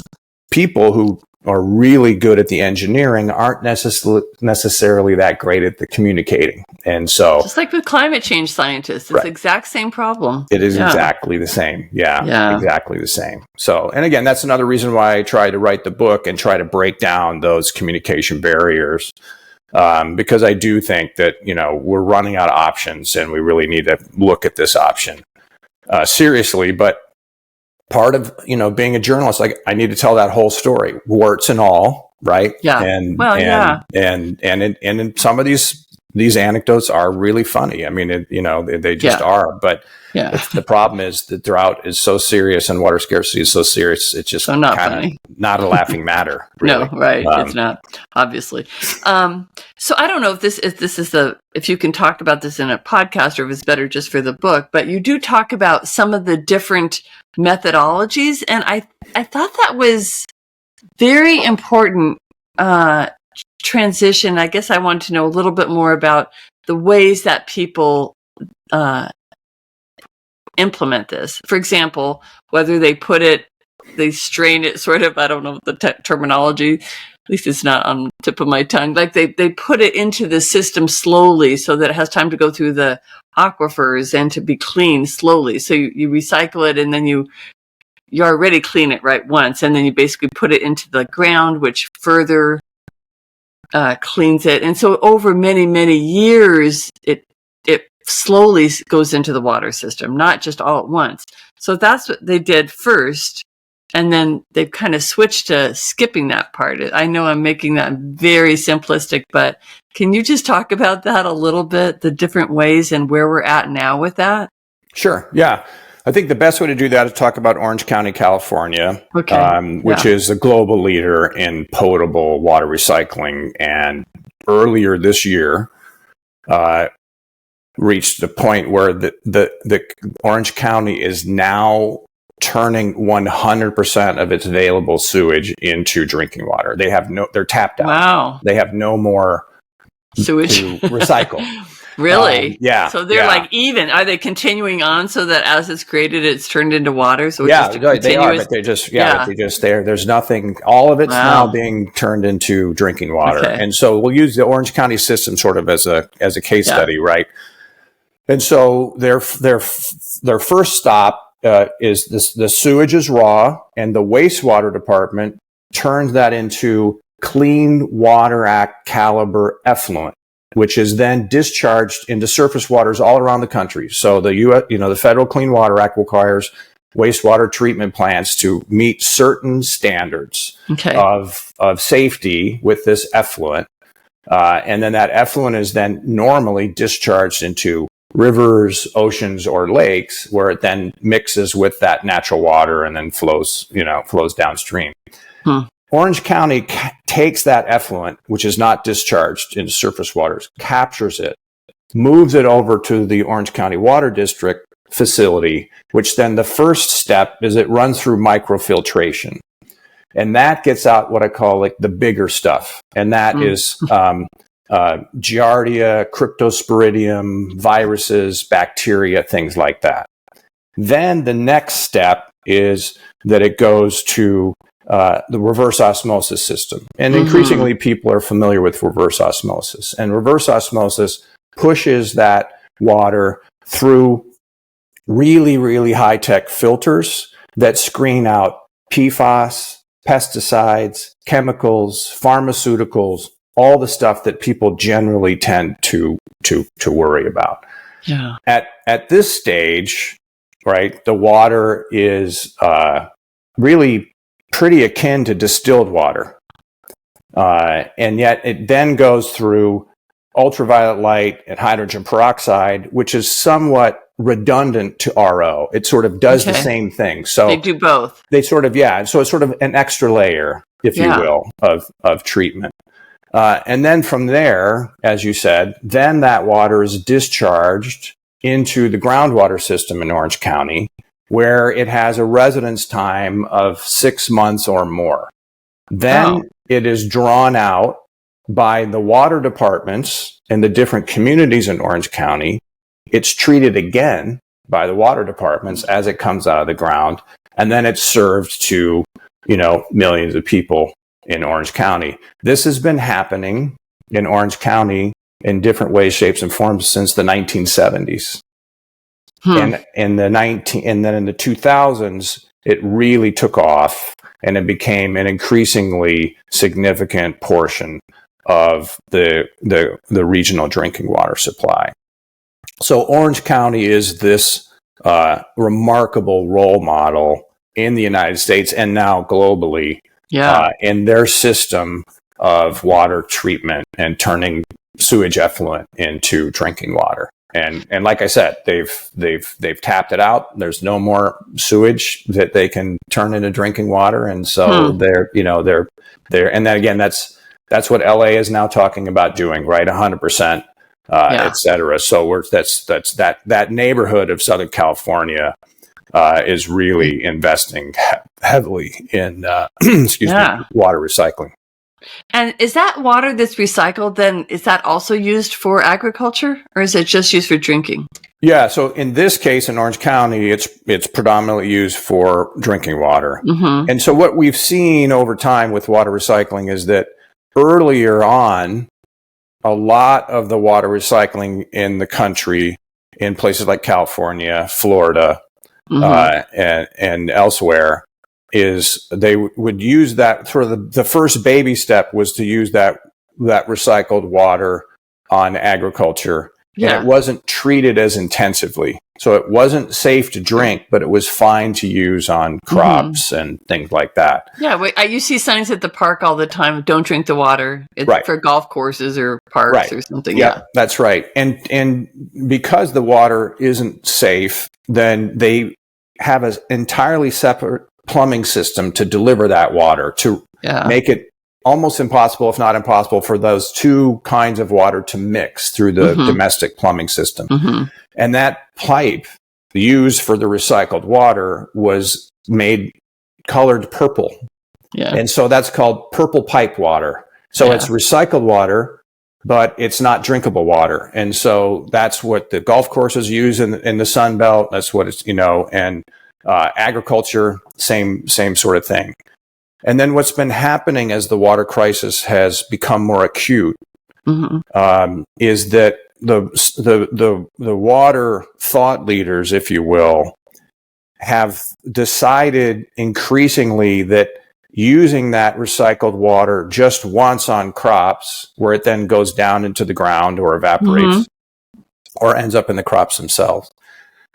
people who are really good at the engineering aren't necessarily that great at the communicating. And so, just
like with climate change scientists, it's the exact same problem.
It is exactly the same. Yeah, exactly the same. So, and again, that's another reason why I tried to write the book and try to break down those communication barriers. Because I do think that, we're running out of options, and we really need to look at this option seriously. But part of, being a journalist, like, I need to tell that whole story, warts and all, right? Yeah. And some of these anecdotes are really funny. I mean, they just are. But the problem is that drought is so serious and water scarcity is so serious. It's just not a laughing matter. Really.
No, right. It's not, obviously. So I don't know if you can talk about this in a podcast, or if it's better just for the book, but you do talk about some of the different methodologies. And I thought that was very important transition. I guess I want to know a little bit more about the ways that people implement this. For example, whether they strain it, sort of, I don't know the terminology, at least it's not on the tip of my tongue. Like they put it into the system slowly so that it has time to go through the aquifers and to be cleaned slowly. So you recycle it, and then you already clean it right once, and then you basically put it into the ground, which further cleans it. And so over many, many years, it slowly goes into the water system, not just all at once. So that's what they did first. And then they've kind of switched to skipping that part. I know I'm making that very simplistic, but can you just talk about that a little bit, the different ways and where we're at now with that?
Sure. Yeah. I think the best way to do that is talk about Orange County, California, which is a global leader in potable water recycling. And earlier this year, reached the point where the Orange County is now turning 100% of its available sewage into drinking water. They're tapped out.
Wow.
They have no more
sewage
to recycle.
Really?
Yeah.
So they're like even. Are they continuing on so that as it's created, it's turned into water? So
they are, but there's nothing. All of it's now being turned into drinking water, and so we'll use the Orange County system sort of as a case study, right? And so their first stop is this: the sewage is raw, and the wastewater department turns that into Clean Water Act caliber effluent, which is then discharged into surface waters all around the country. So the Federal Clean Water Act requires wastewater treatment plants to meet certain standards of safety with this effluent, and then that effluent is then normally discharged into rivers, oceans, or lakes, where it then mixes with that natural water and then flows downstream. Orange County takes that effluent, which is not discharged into surface waters, captures it, moves it over to the Orange County Water District facility, which then the first step is it runs through microfiltration. And that gets out what I call like the bigger stuff. And that is Giardia, Cryptosporidium, viruses, bacteria, things like that. Then the next step is that it goes to the reverse osmosis system. And increasingly people are familiar with reverse osmosis. And reverse osmosis pushes that water through really, really high-tech filters that screen out PFAS, pesticides, chemicals, pharmaceuticals, all the stuff that people generally tend to worry about.
Yeah.
At this stage, right, the water is really pretty akin to distilled water. And yet it then goes through ultraviolet light and hydrogen peroxide, which is somewhat redundant to RO. It sort of does the same thing. So
they do both.
They sort of, so it's sort of an extra layer, if you will, of treatment. And then from there, as you said, then that water is discharged into the groundwater system in Orange County, where it has a residence time of 6 months or more. Then it is drawn out by the water departments in the different communities in Orange County. It's treated again by the water departments as it comes out of the ground, and then it's served to, millions of people in Orange County. This has been happening in Orange County in different ways, shapes, and forms since the 1970s. And then in the 2000s, it really took off, and it became an increasingly significant portion of the regional drinking water supply. So Orange County is this remarkable role model in the United States and now globally in their system of water treatment and turning sewage effluent into drinking water. And like I said, they've tapped it out. There's no more sewage that they can turn into drinking water, and so they're and then again that's what LA is now talking about doing, right? 100%, et cetera. So that neighborhood of Southern California is really investing heavily in water recycling.
And is that water that's recycled, then is that also used for agriculture, or is it just used for drinking?
Yeah, so in this case, in Orange County, it's predominantly used for drinking water. Mm-hmm. And so what we've seen over time with water recycling is that earlier on, a lot of the water recycling in the country, in places like California, Florida, and elsewhere, is they would use that sort of the first baby step was to use that recycled water on agriculture. Yeah. And it wasn't treated as intensively. So it wasn't safe to drink, but it was fine to use on crops and things like that.
Yeah, you see signs at the park all the time, don't drink the water. It's for golf courses or parks or something.
Yeah, that's right. And because the water isn't safe, then they have an entirely separate plumbing system to deliver that water, to make it almost impossible, if not impossible, for those two kinds of water to mix through the domestic plumbing system. And that pipe used for the recycled water was made colored purple. And so that's called purple pipe water. So it's recycled water, but it's not drinkable water. And so that's what the golf courses use in the Sun Belt. That's what it's, and agriculture, same sort of thing. And then what's been happening as the water crisis has become more acute is that the water thought leaders, if you will, have decided increasingly that using that recycled water just once on crops, where it then goes down into the ground or evaporates or ends up in the crops themselves,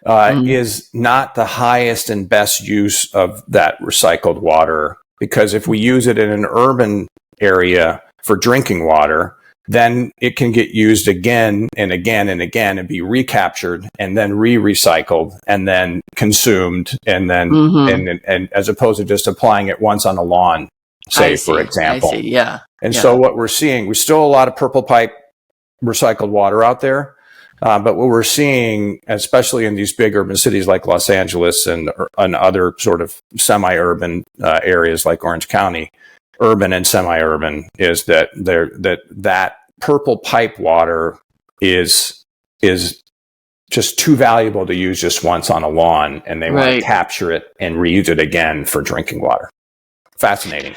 is not the highest and best use of that recycled water. Because if we use it in an urban area for drinking water, then it can get used again and again and again and be recaptured and then re-recycled and then consumed and then and as opposed to just applying it once on a lawn, say, for example.
I see, yeah.
And so what we're seeing, we still a lot of purple pipe recycled water out there. But what we're seeing, especially in these big urban cities like Los Angeles and other sort of semi-urban areas like Orange County, urban and semi-urban, is that that purple pipe water is just too valuable to use just once on a lawn, and they want to capture it and reuse it again for drinking water. Fascinating.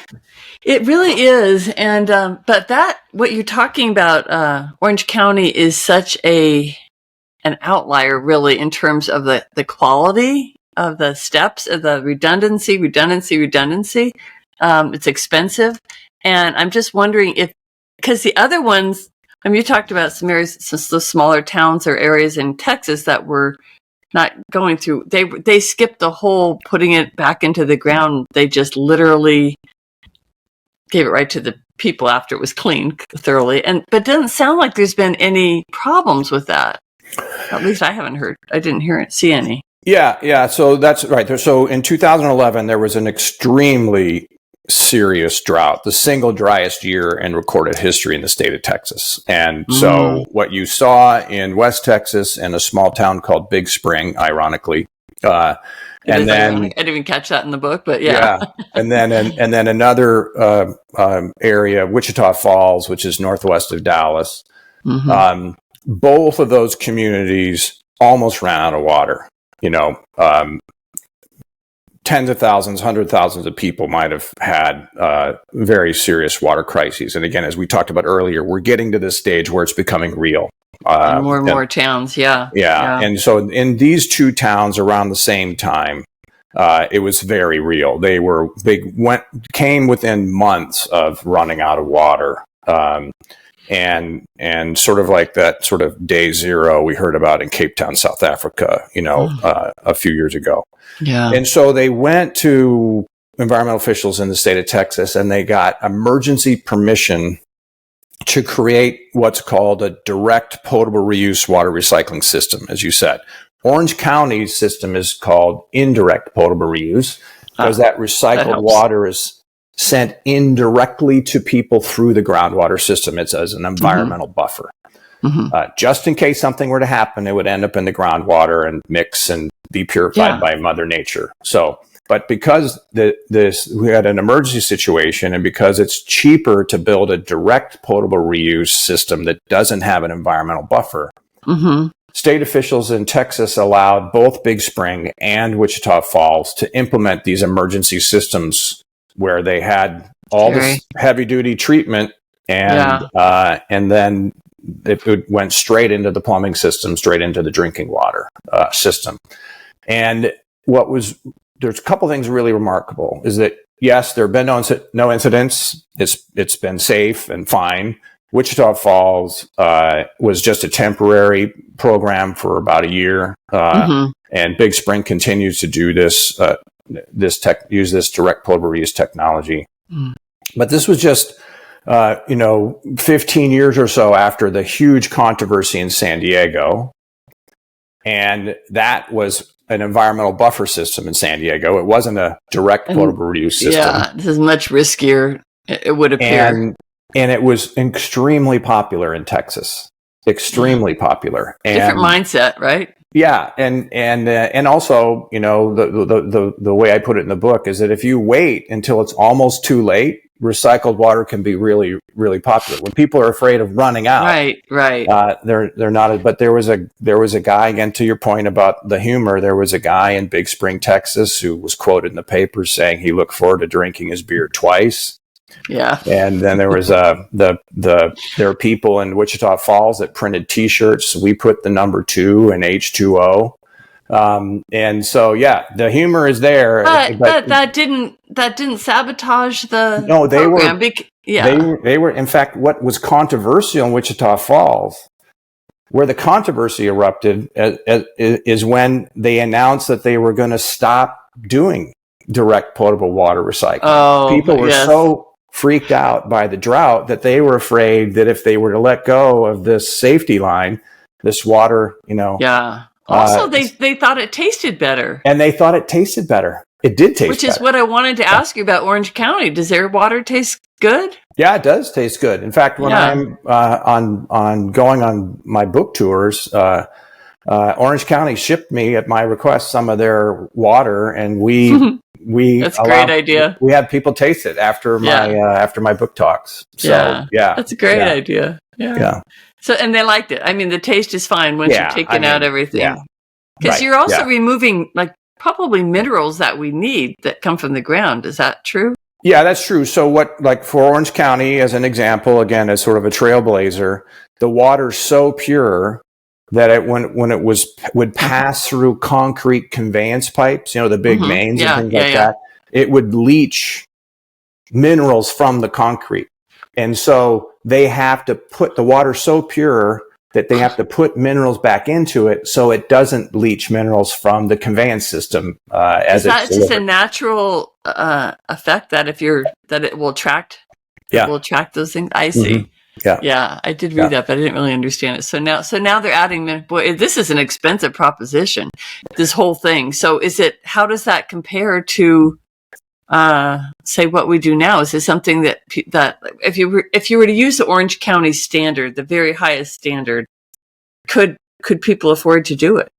It really is. And, but what you're talking about, Orange County is such an an outlier really in terms of the quality of the steps, of the redundancy. It's expensive. And I'm just wondering because the other ones, I mean, you talked about some areas, the smaller towns or areas in Texas that were not going through, they skipped the whole putting it back into the ground. They just literally gave it right to the people after it was cleaned thoroughly. But it doesn't sound like there's been any problems with that. At least I didn't see any.
Yeah. So that's right. So in 2011, there was an extremely serious drought, the single driest year in recorded history in the state of Texas. And so what you saw in West Texas in a small town called Big Spring, ironically, I didn't
even catch that in the book, but yeah.
And then another area, Wichita Falls, which is northwest of Dallas. Both of those communities almost ran out of water. Tens of thousands, hundreds of thousands of people might have had very serious water crises. And again, as we talked about earlier, we're getting to this stage where it's becoming real.
More and more towns, yeah.
And so in these two towns around the same time, it was very real. Came within months of running out of water. And sort of like that sort of day zero we heard about in Cape Town, South Africa, a few years ago.
Yeah.
And so they went to environmental officials in the state of Texas and they got emergency permission to create what's called a direct potable reuse water recycling system, as you said. Orange County's system is called indirect potable reuse because that recycled water is sent indirectly to people through the groundwater system. It's as an environmental buffer. Just in case something were to happen, it would end up in the groundwater and mix and be purified by Mother Nature. So, but because we had an emergency situation and because it's cheaper to build a direct potable reuse system that doesn't have an environmental buffer, state officials in Texas allowed both Big Spring and Wichita Falls to implement these emergency systems where they had all this heavy duty treatment and then it went straight into the plumbing system, straight into the drinking water system. And there's a couple things really remarkable is that, yes, there have been no incidents. It's been safe and fine. Wichita Falls was just a temporary program for about a year. And Big Spring continues to do use this direct potable reuse technology. But this was just 15 years or so after the huge controversy in San Diego. And that was an environmental buffer system in San Diego. It wasn't a direct potable reuse system.
Yeah, this is much riskier, it would appear.
And it was extremely popular in Texas. Extremely popular.
Different mindset, right?
Yeah, and also, the way I put it in the book is that if you wait until it's almost too late, recycled water can be really, really popular. When people are afraid of running out,
right,
they're not. But there was a guy, again, to your point about the humor. There was a guy in Big Spring, Texas, who was quoted in the papers saying he looked forward to drinking his beer twice.
Yeah.
And then there was there are people in Wichita Falls that printed T-shirts. We put the number 2 in H2O. And so, the humor is there.
But that didn't sabotage the
program.
They
were, in fact, what was controversial in Wichita Falls, where the controversy erupted is when they announced that they were going to stop doing direct potable water recycling. People were so freaked out by the drought that they were afraid that if they were to let go of this safety line, this water,
Also, they thought it tasted better.
And they thought it tasted better. It did taste better.
Which is what I wanted to ask you about Orange County. Does their water taste good?
Yeah, it does taste good. In fact, when I'm on going on my book tours, Orange County shipped me at my request some of their water, and we
that's a great idea.
We had people taste it after my book talks. So
that's a great idea. Yeah. So, and they liked it. I mean, the taste is fine once you're taking out everything. Because you're also removing probably minerals that we need that come from the ground. Is that true?
Yeah, that's true. So for Orange County, as an example, again, as sort of a trailblazer, the water's so pure that when it would pass through concrete conveyance pipes, the big mains and things like that, it would leach minerals from the concrete. And so they have to put the water so pure that they have to put minerals back into it so it doesn't leach minerals from the conveyance system as it's
just a natural effect that it will attract those things. I see. Yeah, I did read that, but I didn't really understand it. So now they're adding. Boy, this is an expensive proposition. This whole thing. So how does that compare to say what we do now? Is it something that if you were to use the Orange County standard, the very highest standard, could people afford to do it?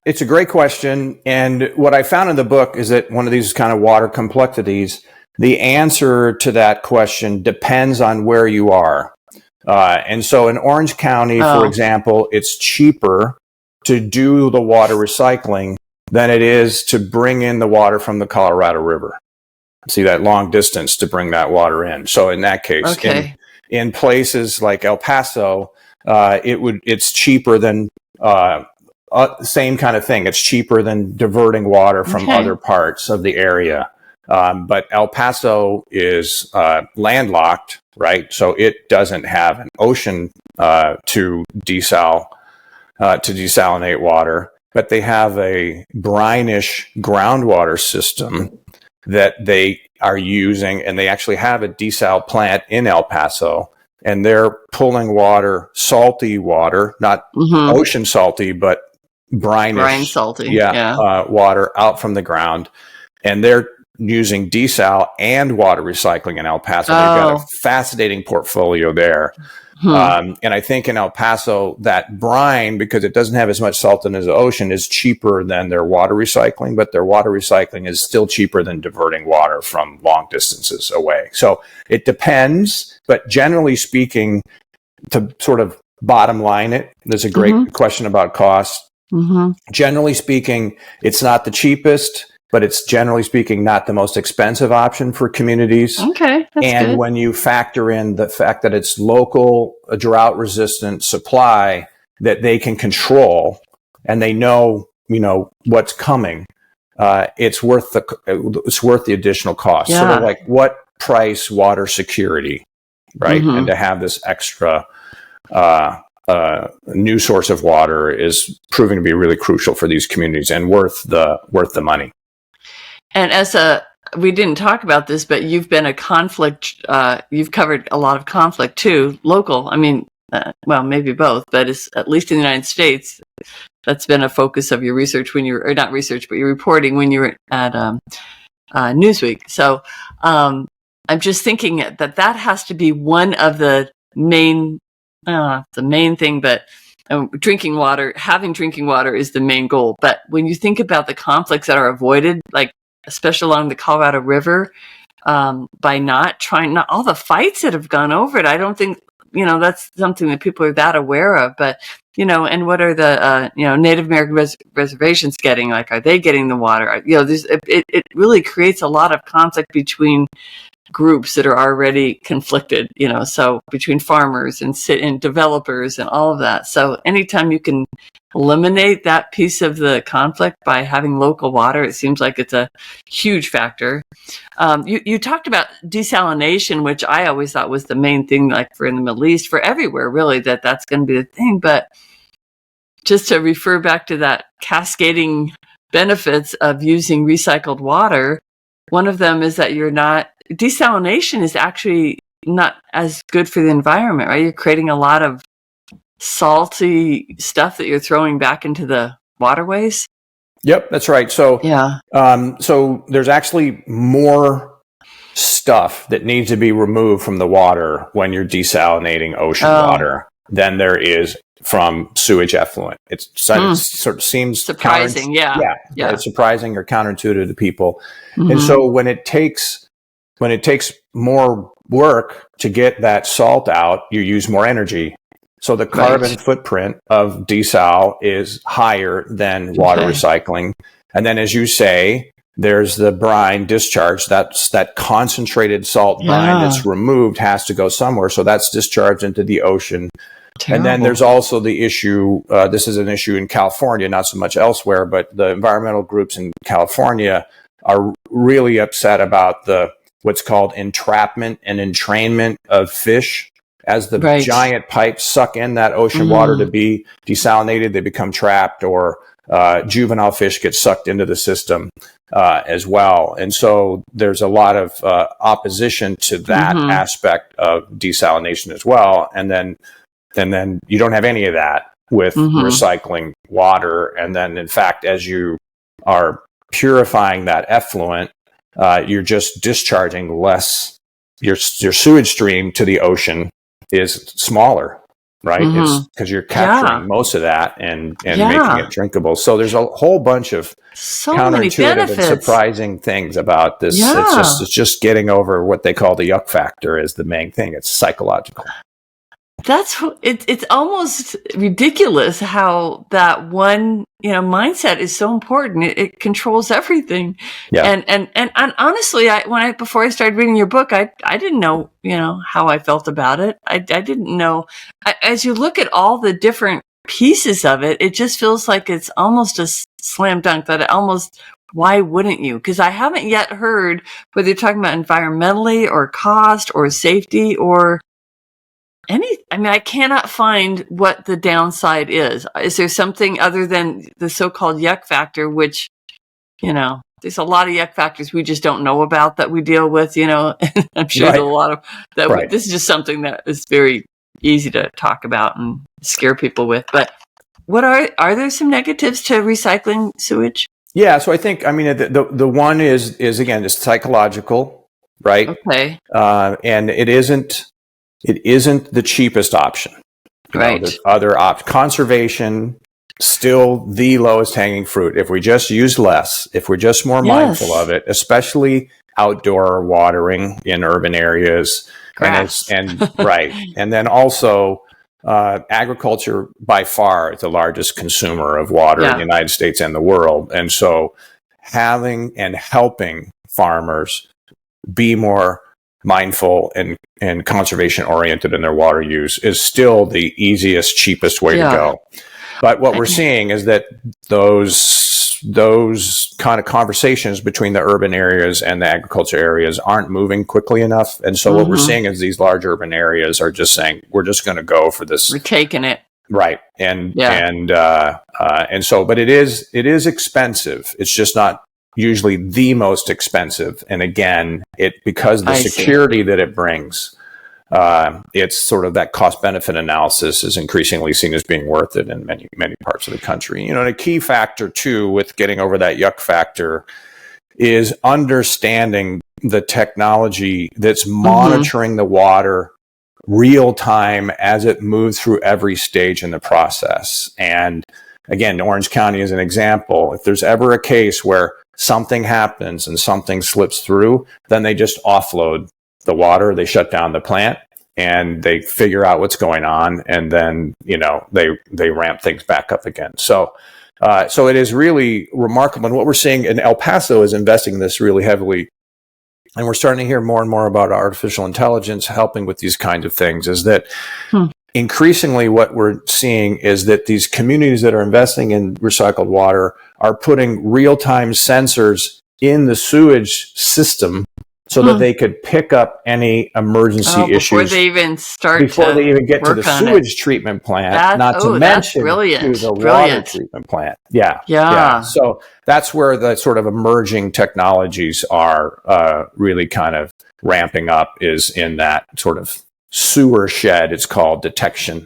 It's a great question. And what I found in the book is that one of these kind of water complexities, the answer to that question depends on where you are. And so in Orange County, for example, it's cheaper to do the water recycling than it is to bring in the water from the Colorado River. See that long distance to bring that water in. So in that case, in places like El Paso, it's cheaper than same kind of thing. It's cheaper than diverting water from other parts of the area. But El Paso is landlocked, right? So it doesn't have an ocean to desalinate water. But they have a brinish groundwater system that they are using, and they actually have a desal plant in El Paso, and they're pulling salty water, not ocean salty, but brine
salty,
water out from the ground, and they're using desal and water recycling in El Paso. They've got a fascinating portfolio there. And I think in El Paso, that brine, because it doesn't have as much salt in the ocean, is cheaper than their water recycling, but their water recycling is still cheaper than diverting water from long distances away. So it depends, but generally speaking, to sort of bottom line it, there's a great question about cost. Generally speaking, it's not the cheapest, but it's generally speaking not the most expensive option for communities.
Okay, that's good.
When you factor in the fact that it's local, a drought-resistant supply that they can control, and they know, what's coming, it's worth the additional cost.
Yeah.
Sort of like what price water security, right? And to have this extra new source of water is proving to be really crucial for these communities and worth the money.
And we didn't talk about this, but you've been you've covered a lot of conflict too, local. I mean, maybe both, but it's at least in the United States, that's been a focus of your research or not research, but your reporting when you were at Newsweek. So I'm just thinking that has to be one of the main thing, but having drinking water is the main goal. But when you think about the conflicts that are avoided, like especially along the Colorado River, by not all the fights that have gone over it, I don't think, that's something that people are that aware of. But, and what are the, Native American reservations getting? Like, are they getting the water? It really creates a lot of conflict between groups that are already conflicted, so between farmers and developers and all of that. So anytime you can eliminate that piece of the conflict by having local water, it seems like it's a huge factor. You talked about desalination, which I always thought was the main thing, like for in the Middle East, for everywhere really, that's going to be the thing. But just to refer back to that cascading benefits of using recycled water, one of them is that desalination is actually not as good for the environment, right? You're creating a lot of salty stuff that you're throwing back into the waterways.
Yep, that's right. So, so there's actually more stuff that needs to be removed from the water when you're desalinating ocean water than there is from sewage effluent. It sort of seems
surprising.
It's surprising or counterintuitive to people. And so when it takes more work to get that salt out, you use more energy. So the carbon footprint of desal is higher than water recycling. And then, as you say, there's the brine discharge. That's that concentrated salt brine that's removed has to go somewhere. So that's discharged into the ocean. And then there's also the issue, this is an issue in California, not so much elsewhere, but the environmental groups in California are really upset about what's called entrapment and entrainment of fish. As the giant pipes suck in that ocean water to be desalinated, they become trapped, or juvenile fish get sucked into the system as well. And so there's a lot of opposition to that aspect of desalination as well. And then you don't have any of that with recycling water. And then, in fact, as you are purifying that effluent, you're just discharging less. Your sewage stream to the ocean is smaller, right? It's because you're capturing most of that and making it drinkable. So there's a whole bunch of counterintuitive and surprising things about this. It's just getting over what they call the yuck factor is the main thing. It's psychological.
It's almost ridiculous how that one, mindset is so important. It controls everything. Yeah. And honestly, before I started reading your book, I didn't know, how I felt about it. I didn't know. As you look at all the different pieces of it, it just feels like it's almost a slam dunk why wouldn't you? Because I haven't yet heard whether you're talking about environmentally or cost or safety or I cannot find what the downside is. Is there something other than the so-called yuck factor, which, there's a lot of yuck factors we just don't know about that we deal with, I'm sure there's a lot of that. This is just something that is very easy to talk about and scare people with. But what are there some negatives to recycling sewage?
Yeah. So I think, the one is again, it's psychological, right? Okay. And it isn't the cheapest option. There's other options. Conservation, still the lowest hanging fruit. If we just use less, if we're just more mindful of it, especially outdoor watering in urban areas. And then also, agriculture by far is the largest consumer of water in the United States and the world. And so having and helping farmers be more mindful and conservation oriented in their water use is still the easiest, cheapest way to go. But what we're seeing is that those kind of conversations between the urban areas and the agriculture areas aren't moving quickly enough. And so what we're seeing is these large urban areas are just saying, we're just going to go for this.
We're taking it.
Right. And so, but it is expensive. It's just not usually the most expensive. And again, because the security that it brings, it's sort of that cost benefit analysis is increasingly seen as being worth it in many, many parts of the country. And a key factor too, with getting over that yuck factor is understanding the technology that's monitoring the water real time as it moves through every stage in the process. And again, Orange County is an example. If there's ever a case where something happens and something slips through, then they just offload the water. They shut down the plant and they figure out what's going on. And then, they ramp things back up again. So it is really remarkable. And what we're seeing in El Paso is investing in this really heavily. And we're starting to hear more and more about artificial intelligence helping with these kinds of things, is that increasingly what we're seeing is that these communities that are investing in recycled water are putting real-time sensors in the sewage system so that they could pick up any emergency issues
before they even
get to the sewage treatment plant, not to mention to the water treatment plant. Yeah. So that's where the sort of emerging technologies are really kind of ramping up, is in that sort of sewer shed, it's called, detection.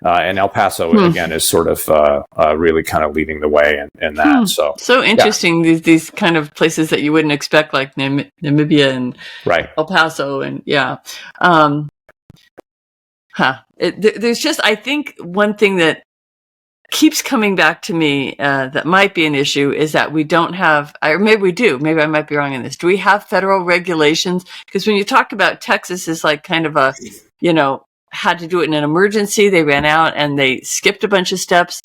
And El Paso, again, is sort of really kind of leading the way in that.
So interesting, these kind of places that you wouldn't expect, like Namibia and El Paso. And there's just, I think one thing that keeps coming back to me that might be an issue is that we don't have, or maybe we do, maybe I might be wrong in this. Do we have federal regulations? Because when you talk about Texas is like kind of a, had to do it in an emergency. They ran out and they skipped a bunch of steps.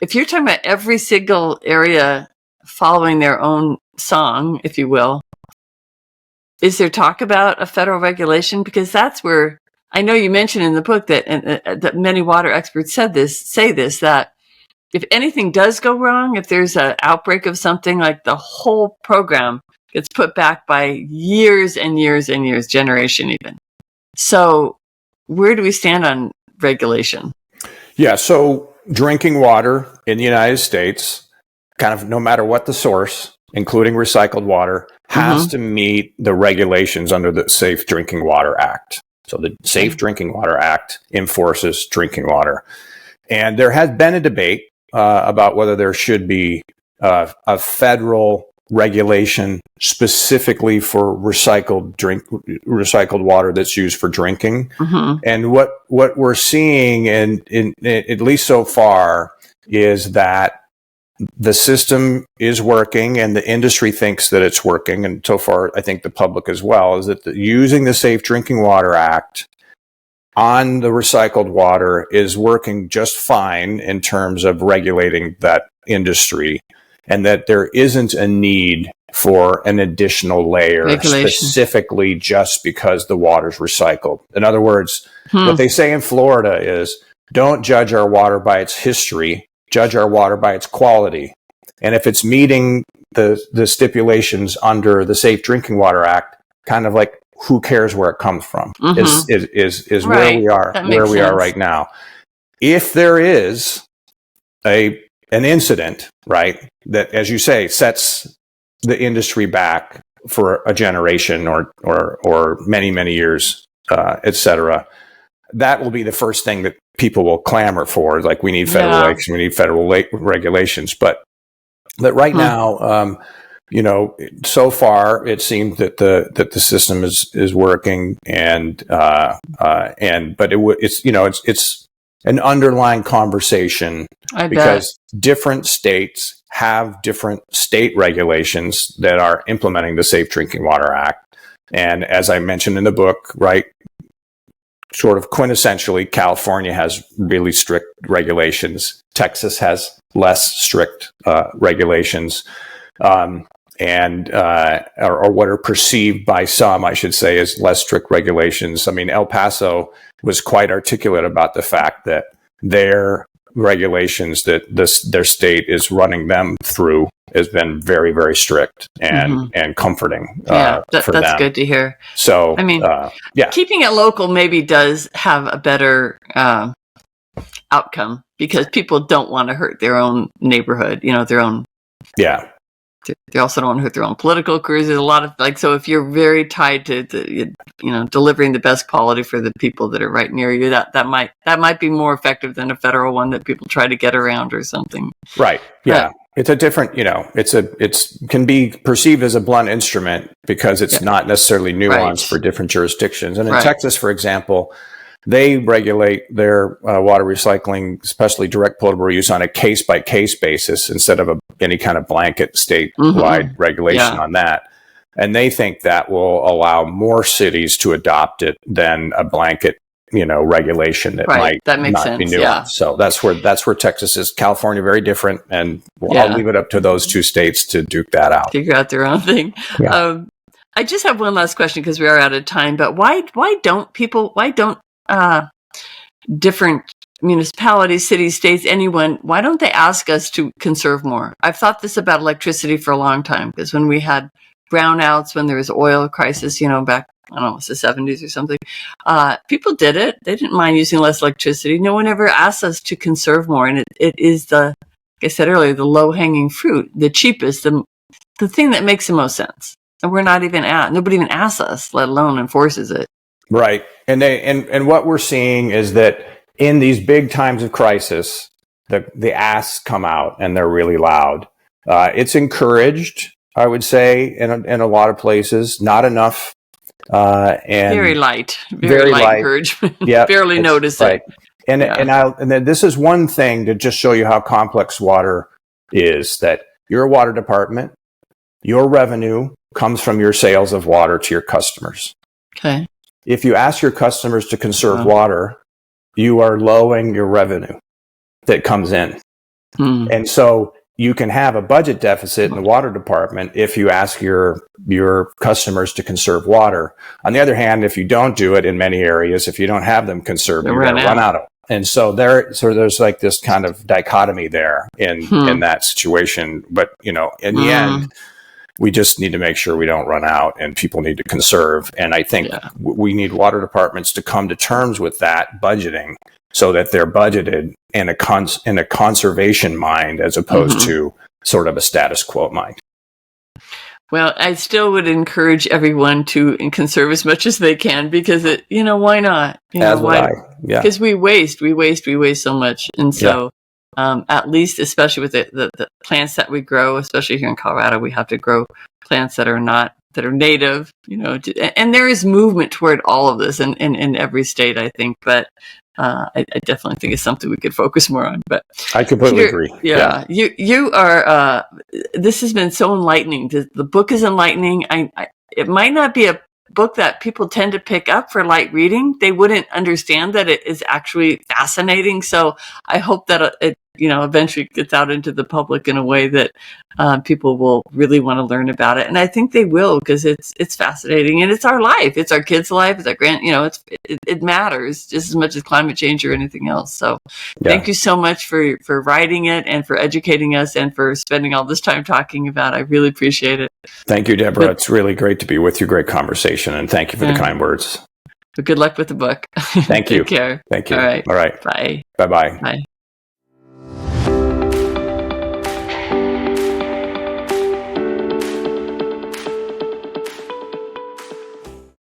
If you're talking about every single area following their own song, if you will, is there talk about a federal regulation? Because that's where I know you mentioned in the book that that many water experts say this, that if anything does go wrong, if there's an outbreak of something, like the whole program gets put back by years and years and years, generation even. So where do we stand on regulation?
Yeah, so drinking water in the United States, kind of no matter what the source, including recycled water, has to meet the regulations under the Safe Drinking Water Act. So the Safe Drinking Water Act enforces drinking water. And there has been a debate about whether there should be a federal regulation specifically for recycled water that's used for drinking. And what we're seeing, in at least so far, is that the system is working, and the industry thinks that it's working, and so far I think the public as well, is that using the Safe Drinking Water Act on the recycled water is working just fine in terms of regulating that industry, and that there isn't a need for an additional layer specifically just because the water's recycled. In other words, what they say in Florida is, don't judge our water by its history, judge our water by its quality. And if it's meeting the stipulations under the Safe Drinking Water Act, kind of like, who cares where it comes from, is
right.
where we are right now. If there is an incident, right, that, as you say, sets the industry back for a generation or many years, et cetera, that will be the first thing that people will clamor for. Like, we need federal action, we need federal regulations. But right now, so far it seems that the system is working, but it's an underlying conversation, because different states have different state regulations that are implementing the Safe Drinking Water Act. And as I mentioned in the book, right, sort of quintessentially, California has really strict regulations. Texas has less strict regulations, or what are perceived by some, I should say, as less strict regulations. I mean, El Paso was quite articulate about the fact that their regulations that their state is running them through has been very, very strict and comforting for them.
That's good to hear.
So,
I mean, keeping it local maybe does have a better outcome, because people don't want to hurt their own neighborhood, their own. Yeah. They also don't want to hurt their own political careers. There's a lot of so if you're very tied to delivering the best quality for the people that are right near you, that might be more effective than a federal one that people try to get around or something. Right. Yeah. It's a different, it's can be perceived as a blunt instrument because it's not necessarily nuanced for different jurisdictions. And in Texas, for example, they regulate their water recycling, especially direct potable use, on a case-by-case basis instead of any kind of blanket statewide regulation on that. And they think that will allow more cities to adopt it than a blanket, regulation that might not be nuanced. Yeah. So that's where Texas is. California, very different. And I'll leave it up to those two states to duke that out. Figure out their own thing. Yeah. I just have one last question, because we are out of time. But why don't different municipalities, cities, states, anyone, why don't they ask us to conserve more? I've thought this about electricity for a long time, because when we had brownouts, when there was oil crisis, back, I don't know, it's the 70s or something, people did it. They didn't mind using less electricity. No one ever asked us to conserve more. And it is like I said earlier, the low-hanging fruit, the cheapest, the thing that makes the most sense. And nobody even asks us, let alone enforces it. Right. And what we're seeing is that in these big times of crisis, the asks come out, and they're really loud. It's encouraged, I would say, in a lot of places, not enough. And very light encouragement. Yeah, barely notice it. And then this is one thing to just show you how complex water is, that your water department, your revenue comes from your sales of water to your customers. Okay. If you ask your customers to conserve water, you are lowering your revenue that comes in. And so
you can have a budget deficit in the water department if you ask your customers to conserve water. On the other hand, if you don't do it in many areas, if you don't have them conserved, you're going to run out of it. And so there's like this kind of dichotomy there in that situation. But, in the end, we just need to make sure we don't run out, and people need to conserve. And I think we need water departments to come to terms with that budgeting, so that they're budgeted in a conservation mind as opposed to sort of a status quo mind.
Well, I still would encourage everyone to conserve as much as they can, because why not? Because we waste so much. And so at least, especially with the plants that we grow, especially here in Colorado, we have to grow plants that are native, and there is movement toward all of this in every state, I think. But I definitely think it's something we could focus more on. But
I completely agree.
Yeah, you are. This has been so enlightening. The book is enlightening. It might not be a book that people tend to pick up for light reading. They wouldn't understand that it is actually fascinating. So I hope that it eventually gets out into the public in a way that people will really want to learn about it. And I think they will, because it's fascinating, and it's our life. It's our kids' life. It's our it matters just as much as climate change or anything else. So thank you so much for writing it, and for educating us, and for spending all this time talking about it. I really appreciate it.
Thank you, Deborah. It's really great to be with you. Great conversation. And thank you for the kind words.
But good luck with the book.
Thank you.
Take care.
Thank you.
All right.
Bye.
Bye.
Bye-bye.
Bye.